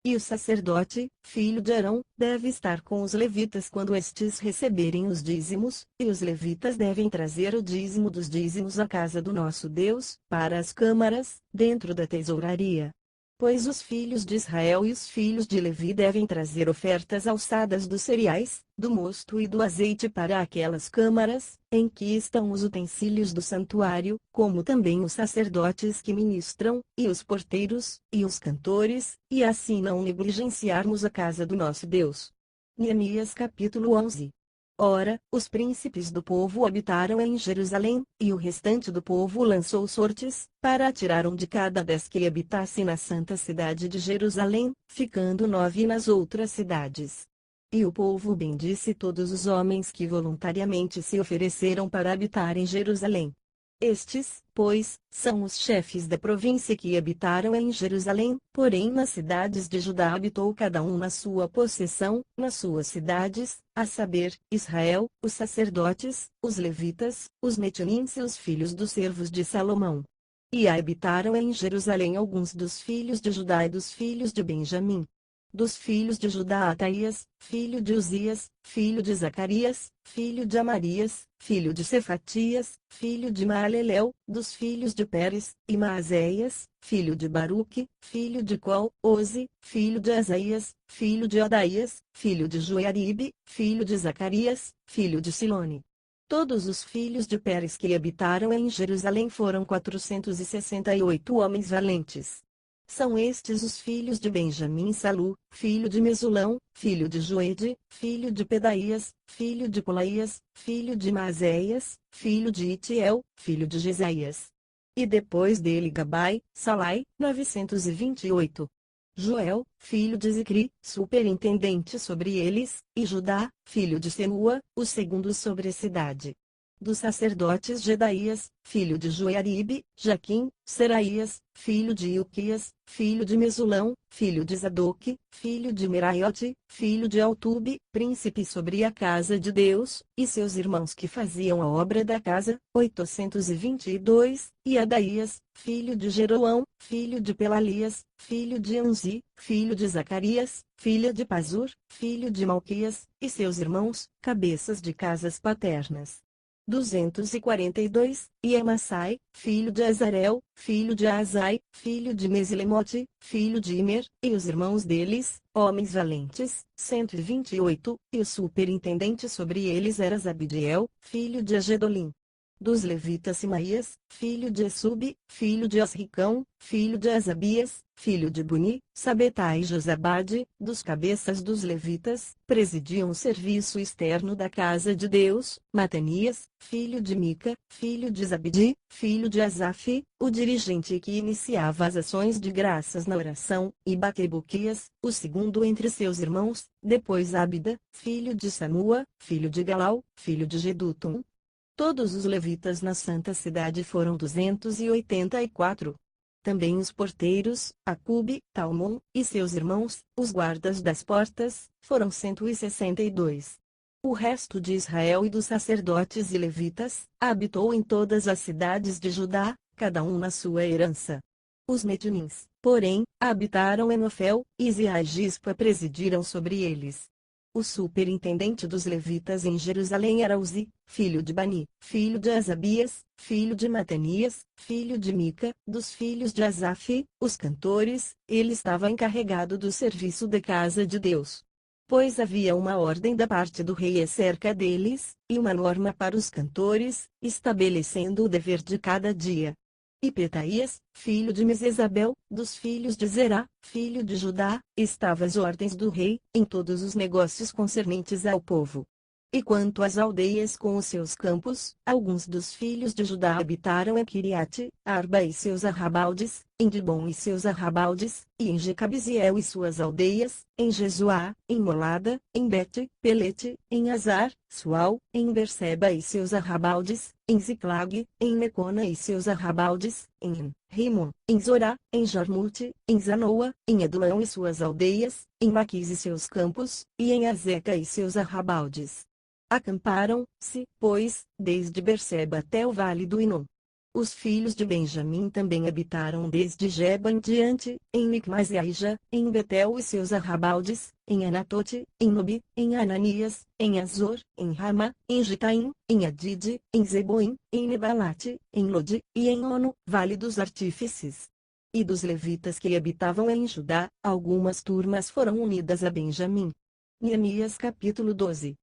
E o sacerdote, filho de Arão, deve estar com os levitas quando estes receberem os dízimos, e os levitas devem trazer o dízimo dos dízimos à casa do nosso Deus, para as câmaras, dentro da tesouraria. Pois os filhos de Israel e os filhos de Levi devem trazer ofertas alçadas dos cereais, do mosto e do azeite para aquelas câmaras, em que estão os utensílios do santuário, como também os sacerdotes que ministram, e os porteiros, e os cantores, e assim não negligenciarmos a casa do nosso Deus. Neemias capítulo 11. Ora, os príncipes do povo habitaram em Jerusalém, e o restante do povo lançou sortes, para atirar de cada 10 que habitasse na santa cidade de Jerusalém, ficando 9 nas outras cidades. E o povo bendisse todos os homens que voluntariamente se ofereceram para habitar em Jerusalém. Estes, pois, são os chefes da província que habitaram em Jerusalém, porém nas cidades de Judá habitou cada um na sua possessão, nas suas cidades, a saber, Israel, os sacerdotes, os levitas, os netilins e os filhos dos servos de Salomão. E habitaram em Jerusalém alguns dos filhos de Judá e dos filhos de Benjamim. Dos filhos de Judá Ataias, filho de Uzias, filho de Zacarias, filho de Amarias, filho de Cefatias, filho de Maaléu, dos filhos de Pérez, e Maazéias, filho de Baruque, filho de Col, Oze, filho de Asaías, filho de Odaías, filho de Joiaribe, filho de Zacarias, filho de Silone. Todos os filhos de Pérez que habitaram em Jerusalém foram 468 homens valentes. São estes os filhos de Benjamim: Salu, filho de Mesulão, filho de Joede, filho de Pedaías, filho de Colaías, filho de Maazéias, filho de Itiel, filho de Jesaías. E depois dele Gabai, Salai, 928. Joel, filho de Zicri, superintendente sobre eles, e Judá, filho de Semua, o segundo sobre a cidade. Dos sacerdotes Jedaías, filho de Joiaribe, Jaquim, Seraías, filho de Ilquias, filho de Mesulão, filho de Zadoque, filho de Meraiote, filho de Altube, príncipe sobre a casa de Deus, e seus irmãos que faziam a obra da casa, 822, e Adaías, filho de Jeroão, filho de Pelalias, filho de Anzi, filho de Zacarias, filha de Pazur, filho de Malquias, e seus irmãos, cabeças de casas paternas. 242, e Amassai, filho de Azarel, filho de Azai, filho de Mesilemote, filho de Imer, e os irmãos deles, homens valentes, 128, e o superintendente sobre eles era Zabdiel, filho de Agedolim. Dos levitas Simaías, filho de Essube, filho de Asricão, filho de Asabias, filho de Buni, Sabetai e Josabade, dos cabeças dos levitas, presidiam o serviço externo da casa de Deus, Matanias, filho de Mica, filho de Zabdi, filho de Asaf, o dirigente que iniciava as ações de graças na oração, e Baquebuquias, o segundo entre seus irmãos, depois Abida, filho de Samua, filho de Galau, filho de Gedutum. Todos os levitas na santa cidade foram 284. Também os porteiros, Acube, Talmon, e seus irmãos, os guardas das portas, foram 162. O resto de Israel e dos sacerdotes e levitas, habitou em todas as cidades de Judá, cada um na sua herança. Os netilins, porém, habitaram em Ofel, e Zia e Gispa presidiram sobre eles. O superintendente dos levitas em Jerusalém era Uzi, filho de Bani, filho de Asabias, filho de Matanias, filho de Mica, dos filhos de Asaf, os cantores. Ele estava encarregado do serviço da casa de Deus. Pois havia uma ordem da parte do rei acerca deles, e uma norma para os cantores, estabelecendo o dever de cada dia. E Petaías, filho de Mesesabel, dos filhos de Zerá, filho de Judá, estava às ordens do rei, em todos os negócios concernentes ao povo. E quanto às aldeias com os seus campos, alguns dos filhos de Judá habitaram em Kiriate, Arba e seus arrabaldes, em Dibon e seus arrabaldes, e em Jecabiziel e suas aldeias, em Jesuá, em Molada, em Bet, Pelete, em Azar, Sual, em Berseba e seus arrabaldes, em Ziclag, em Mecona e seus arrabaldes, em Rimon, em Zorá, em Jarmute, em Zanoa, em Adulão e suas aldeias, em Maquis e seus campos, e em Azeca e seus arrabaldes. Acamparam-se, pois, desde Berseba até o vale do Inom. Os filhos de Benjamim também habitaram desde Geba em diante, em Micmas e Aija, em Betel e seus arrabaldes, em Anatote, em Nobi, em Ananias, em Azor, em Ramá, em Gitaim, em Adide, em Zeboim, em Nebalate, em Lode, e em Ono, vale dos artífices. E dos levitas que habitavam em Judá, algumas turmas foram unidas a Benjamim. Neemias capítulo 12.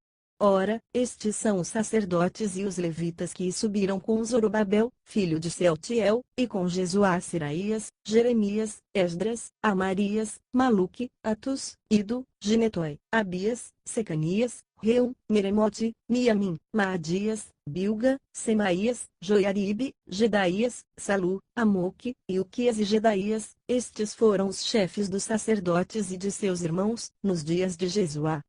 Ora, estes são os sacerdotes e os levitas que subiram com Zorobabel, filho de Sealtiel, e com Jesuá Seraías, Jeremias, Esdras, Amarias, Maluque, Atus, Ido, Ginetoi, Abias, Secanias, Reum, Meremote, Miamim, Maadias, Bilga, Semaías, Joiaribe, Gedaías, Salu, Amoque, Ilquias e Gedaías. Estes foram os chefes dos sacerdotes e de seus irmãos, nos dias de Jesuá.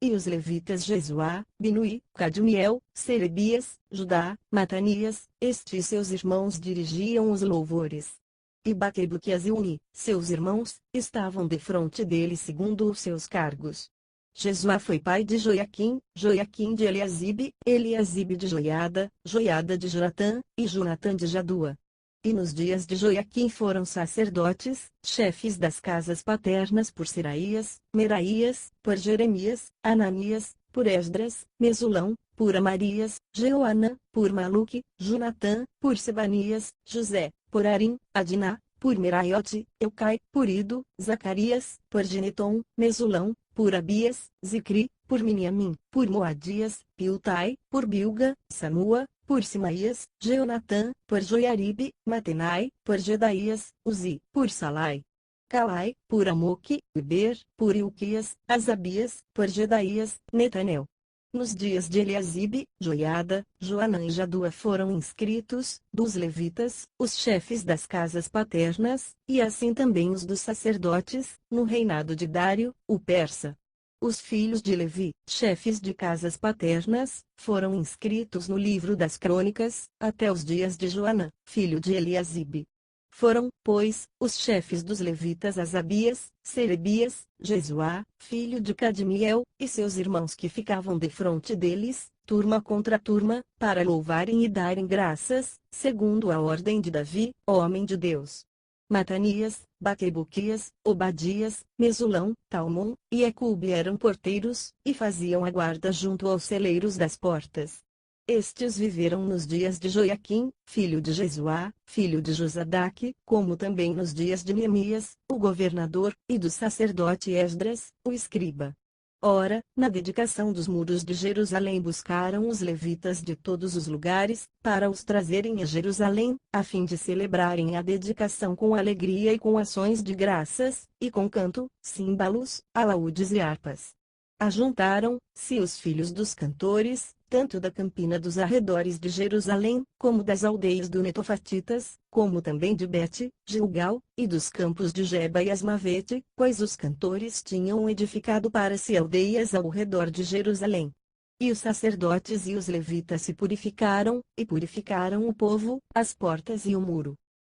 E os levitas Jesuá, Binui, Cadmiel, Serebias, Judá, Matanias, estes seus irmãos dirigiam os louvores. E Baquebuquias e Uni, seus irmãos, estavam defronte dele segundo os seus cargos. Jesuá foi pai de Joiaquim, Joiaquim de Eliasibe, Eliasibe de Joiada, Joiada de Jonatã, e Jonatã de Jadua. E nos dias de Joiaquim foram sacerdotes, chefes das casas paternas por Seraías, Meraías, por Jeremias, Ananias, por Esdras, Mesulão, por Amarias, Jeoana, por Maluque, Jonatã, por Sebanias, José, por Arim, Adiná, por Meraiote, Eucai, por Ido, Zacarias, por Gineton, Mesulão, por Abias, Zicri, por Miniamim, por Moadias, Piltai, por Bilga, Samua, por Simaías, Jeonatã, por Joiaribe, Matenai, por Gedaías, Uzi, por Salai, Calai, por Amoque, Iber, por Ilquias, Asabias, por Gedaías, Netanel. Nos dias de Eliasibe, Joiada, Joanã e Jadua foram inscritos, dos levitas, os chefes das casas paternas, e assim também os dos sacerdotes, no reinado de Dário, o persa. Os filhos de Levi, chefes de casas paternas, foram inscritos no livro das crônicas, até os dias de Joanã, filho de Eliasibe. Foram, pois, os chefes dos levitas Asabias, Serebias, Jesuá, filho de Cadmiel, e seus irmãos que ficavam defronte deles, turma contra turma, para louvarem e darem graças, segundo a ordem de Davi, homem de Deus. Matanias, Baquebuquias, Obadias, Mesulão, Talmon, e Ecube eram porteiros, e faziam a guarda junto aos celeiros das portas. Estes viveram nos dias de Joiaquim, filho de Jesuá, filho de Josadaque, como também nos dias de Neemias, o governador, e do sacerdote Esdras, o escriba. Ora, na dedicação dos muros de Jerusalém buscaram os levitas de todos os lugares, para os trazerem a Jerusalém, a fim de celebrarem a dedicação com alegria e com ações de graças, e com canto, símbalos, alaúdes e harpas. Ajuntaram-se os filhos dos cantores, tanto da campina dos arredores de Jerusalém, como das aldeias do Netofatitas, como também de Bet, Gilgal, e dos campos de Geba e Asmavete, pois os cantores tinham edificado para si aldeias ao redor de Jerusalém. E os sacerdotes e os levitas se purificaram, e purificaram o povo, as portas e o muro.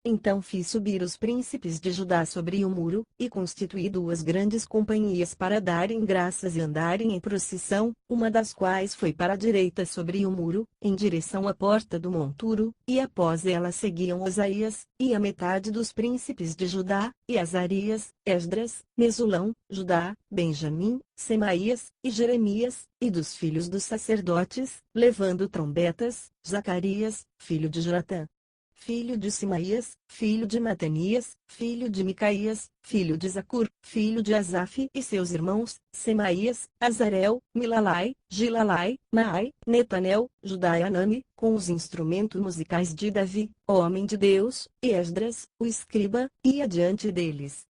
Então fiz subir os príncipes de Judá sobre o muro, e constituí duas grandes companhias para darem graças e andarem em procissão, uma das quais foi para a direita sobre o muro, em direção à porta do monturo, e após ela seguiam Osaías, e a metade dos príncipes de Judá, e Azarias, Esdras, Mesulão, Judá, Benjamim, Semaías, e Jeremias, e dos filhos dos sacerdotes, levando trombetas, Zacarias, filho de Jonatã, filho de Simaías, filho de Matanias, filho de Micaías, filho de Zacur, filho de Asaf e seus irmãos, Semaías, Azarel, Milalai, Gilalai, Maai, Netanel, Judá e Anami, com os instrumentos musicais de Davi, homem de Deus, e Esdras, o escriba, ia diante deles.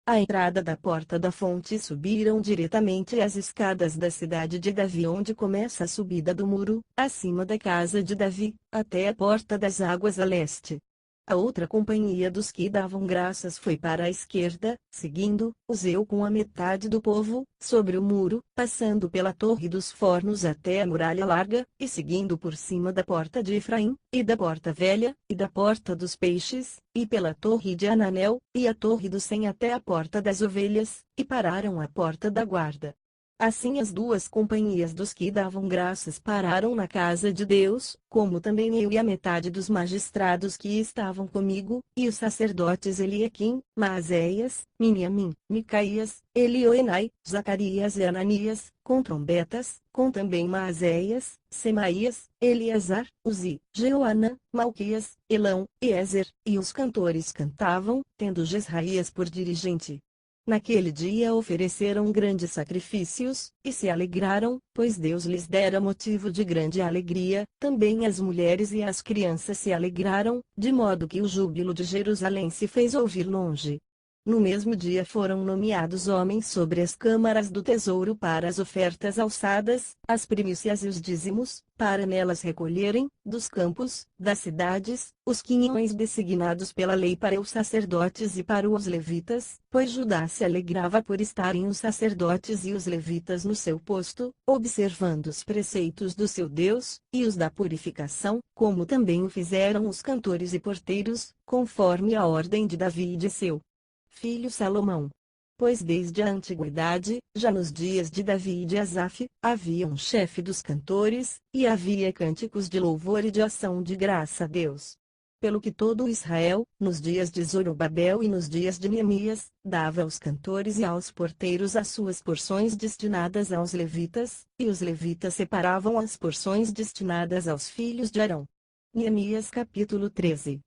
à entrada da porta da fonte subiram diretamente as escadas da cidade de Davi, onde começa a subida do muro, acima da casa de Davi, até a porta das águas a leste. A outra companhia dos que davam graças foi para a esquerda, seguindo-os eu com a metade do povo, sobre o muro, passando pela Torre dos Fornos até a Muralha Larga, e seguindo por cima da Porta de Efraim, e da Porta Velha, e da Porta dos Peixes, e pela Torre de Ananel, e a Torre do Cem até a Porta das Ovelhas, e pararam à Porta da Guarda. Assim as duas companhias dos que davam graças pararam na casa de Deus, como também eu e a metade dos magistrados que estavam comigo, e os sacerdotes Eliaquim, Maazéias, Miniamim, Micaías, Elioenai, Zacarias e Ananias, com trombetas, com também Maazéias, Semaías, Eleazar, Uzi, Jeoanã, Malquias, Elão, e Ezer, e os cantores cantavam, tendo Jesraías por dirigente. Naquele dia ofereceram grandes sacrifícios, e se alegraram, pois Deus lhes dera motivo de grande alegria, também as mulheres e as crianças se alegraram, de modo que o júbilo de Jerusalém se fez ouvir longe. No mesmo dia foram nomeados homens sobre as câmaras do tesouro para as ofertas alçadas, as primícias e os dízimos, para nelas recolherem, dos campos, das cidades, os quinhões designados pela lei para os sacerdotes e para os levitas, pois Judá se alegrava por estarem os sacerdotes e os levitas no seu posto, observando os preceitos do seu Deus, e os da purificação, como também o fizeram os cantores e porteiros, conforme a ordem de Davi e de seu filho Salomão. Pois desde a antiguidade, já nos dias de Davi e de Asaf, havia um chefe dos cantores, e havia cânticos de louvor e de ação de graça a Deus. Pelo que todo Israel, nos dias de Zorobabel e nos dias de Neemias, dava aos cantores e aos porteiros as suas porções destinadas aos levitas, e os levitas separavam as porções destinadas aos filhos de Arão. Neemias capítulo 13.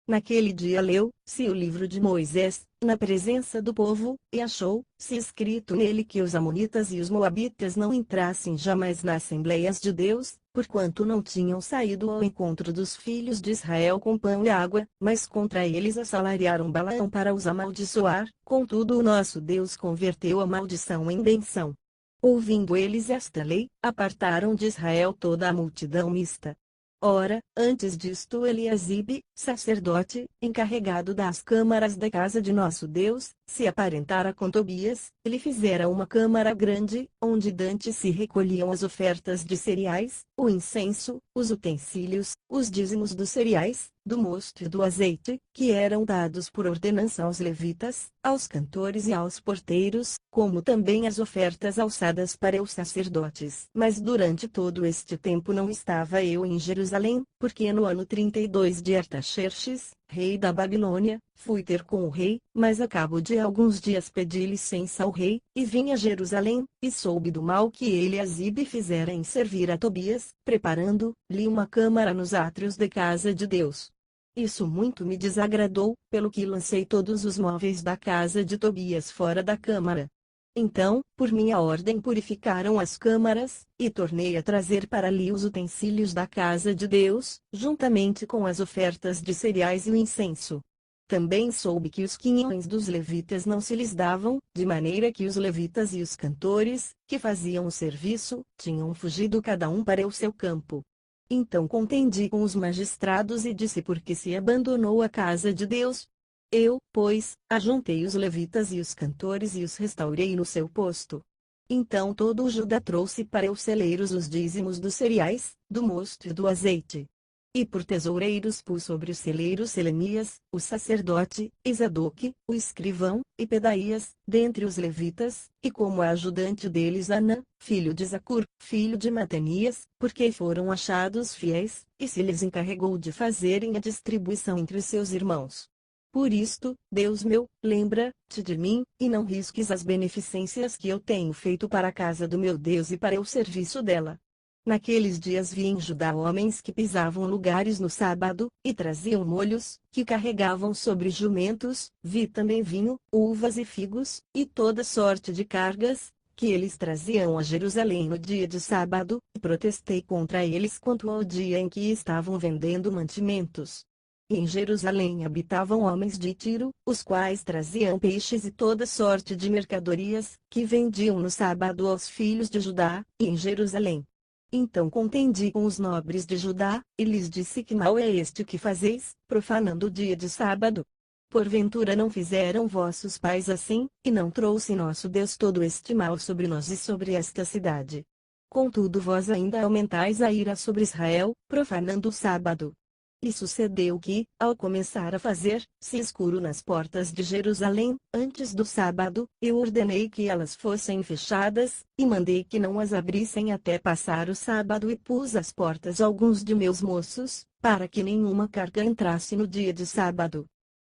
Naquele dia leu-se o livro de Moisés, na presença do povo, e achou-se escrito nele que os amonitas e os moabitas não entrassem jamais nas assembleias de Deus, porquanto não tinham saído ao encontro dos filhos de Israel com pão e água, mas contra eles assalariaram Balaão para os amaldiçoar, contudo o nosso Deus converteu a maldição em bênção. Ouvindo eles esta lei, apartaram de Israel toda a multidão mista. Ora, antes disto Eliasibe, sacerdote, encarregado das câmaras da casa de nosso Deus, se aparentara com Tobias, ele fizera uma câmara grande, onde dantes se recolhiam as ofertas de cereais, o incenso, os utensílios, os dízimos dos cereais, do mosto e do azeite, que eram dados por ordenança aos levitas, aos cantores e aos porteiros, como também as ofertas alçadas para os sacerdotes. Mas durante todo este tempo não estava eu em Jerusalém, porque no ano 32 de Artaxerxes, rei da Babilônia, fui ter com o rei, mas a cabo de alguns dias pedi licença ao rei, e vim a Jerusalém, e soube do mal que Eliasibe fizera em servir a Tobias, preparando-lhe uma câmara nos átrios da casa de Deus. Isso muito me desagradou, pelo que lancei todos os móveis da casa de Tobias fora da câmara. Então, por minha ordem purificaram as câmaras, e tornei a trazer para ali os utensílios da casa de Deus, juntamente com as ofertas de cereais e o incenso. Também soube que os quinhões dos levitas não se lhes davam, de maneira que os levitas e os cantores, que faziam o serviço, tinham fugido cada um para o seu campo. Então contendi com os magistrados e disse por que se abandonou a casa de Deus. Eu, pois, ajuntei os levitas e os cantores e os restaurei no seu posto. Então todo o Judá trouxe para os celeiros os dízimos dos cereais, do mosto e do azeite. E por tesoureiros pus sobre os celeiros Selemias, o sacerdote, e Zadoque, o escrivão, e Pedaías, dentre os levitas, e como ajudante deles Anã, filho de Zacur, filho de Matanias, porque foram achados fiéis, e se lhes encarregou de fazerem a distribuição entre os seus irmãos. Por isto, Deus meu, lembra-te de mim, e não risques as beneficências que eu tenho feito para a casa do meu Deus e para o serviço dela. Naqueles dias vi em Judá homens que pisavam lugares no sábado, e traziam molhos, que carregavam sobre jumentos, vi também vinho, uvas e figos, e toda sorte de cargas, que eles traziam a Jerusalém no dia de sábado, e protestei contra eles quanto ao dia em que estavam vendendo mantimentos. E em Jerusalém habitavam homens de Tiro, os quais traziam peixes e toda sorte de mercadorias, que vendiam no sábado aos filhos de Judá, e em Jerusalém. Então contendi com os nobres de Judá, e lhes disse: que mal é este que fazeis, profanando o dia de sábado? Porventura não fizeram vossos pais assim, e não trouxe nosso Deus todo este mal sobre nós e sobre esta cidade? Contudo vós ainda aumentais a ira sobre Israel, profanando o sábado. E sucedeu que, ao começar a fazer-se escuro nas portas de Jerusalém, antes do sábado, eu ordenei que elas fossem fechadas, e mandei que não as abrissem até passar o sábado, e pus às portas alguns de meus moços, para que nenhuma carga entrasse no dia de sábado.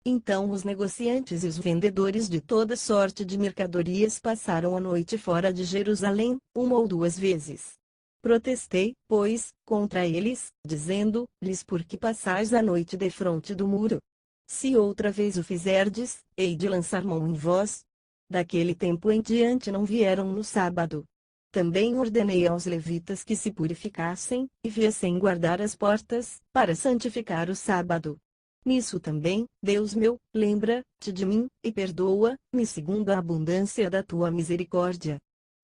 Então os negociantes e os vendedores de toda sorte de mercadorias passaram a noite fora de Jerusalém, uma ou duas vezes. Protestei, pois, contra eles, dizendo-lhes: por que passais a noite defronte do muro? Se outra vez o fizerdes, hei de lançar mão em vós. Daquele tempo em diante não vieram no sábado. Também ordenei aos levitas que se purificassem, e viessem guardar as portas, para santificar o sábado. Nisso também, Deus meu, lembra-te de mim, e perdoa-me segundo a abundância da tua misericórdia.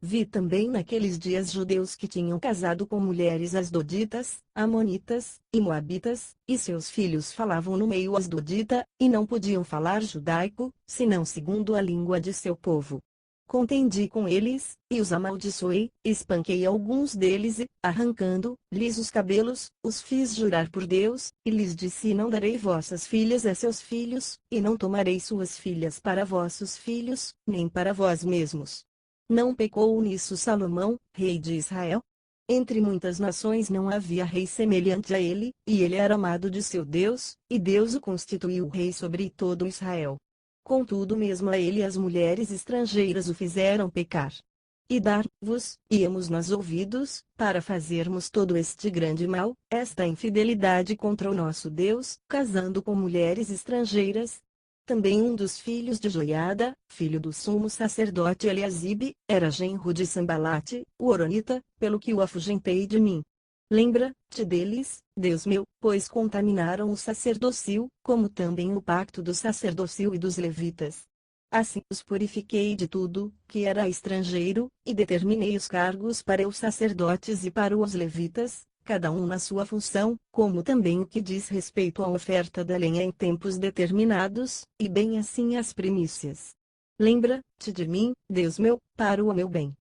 Vi também naqueles dias judeus que tinham casado com mulheres asdoditas, amonitas, e moabitas, e seus filhos falavam no meio asdodita, e não podiam falar judaico, senão segundo a língua de seu povo. Contendi com eles, e os amaldiçoei, espanquei alguns deles e, arrancando-lhes os cabelos, os fiz jurar por Deus, e lhes disse: não darei vossas filhas a seus filhos, e não tomarei suas filhas para vossos filhos, nem para vós mesmos. Não pecou nisso Salomão, rei de Israel? Entre muitas nações não havia rei semelhante a ele, e ele era amado de seu Deus, e Deus o constituiu rei sobre todo Israel. Contudo mesmo a ele as mulheres estrangeiras o fizeram pecar. E dar-vos-íamos nós ouvidos, para fazermos todo este grande mal, esta infidelidade contra o nosso Deus, casando com mulheres estrangeiras? Também um dos filhos de Joiada, filho do sumo sacerdote Eliasibe, era genro de Sambalate, o horonita, pelo que o afugentei de mim. Lembra-te deles, Deus meu, pois contaminaram o sacerdócio, como também o pacto do sacerdócio e dos levitas. Assim os purifiquei de tudo, que era estrangeiro, e determinei os cargos para os sacerdotes e para os levitas, cada um na sua função, como também o que diz respeito à oferta da lenha em tempos determinados, e bem assim as primícias. Lembra-te de mim, Deus meu, para o meu bem.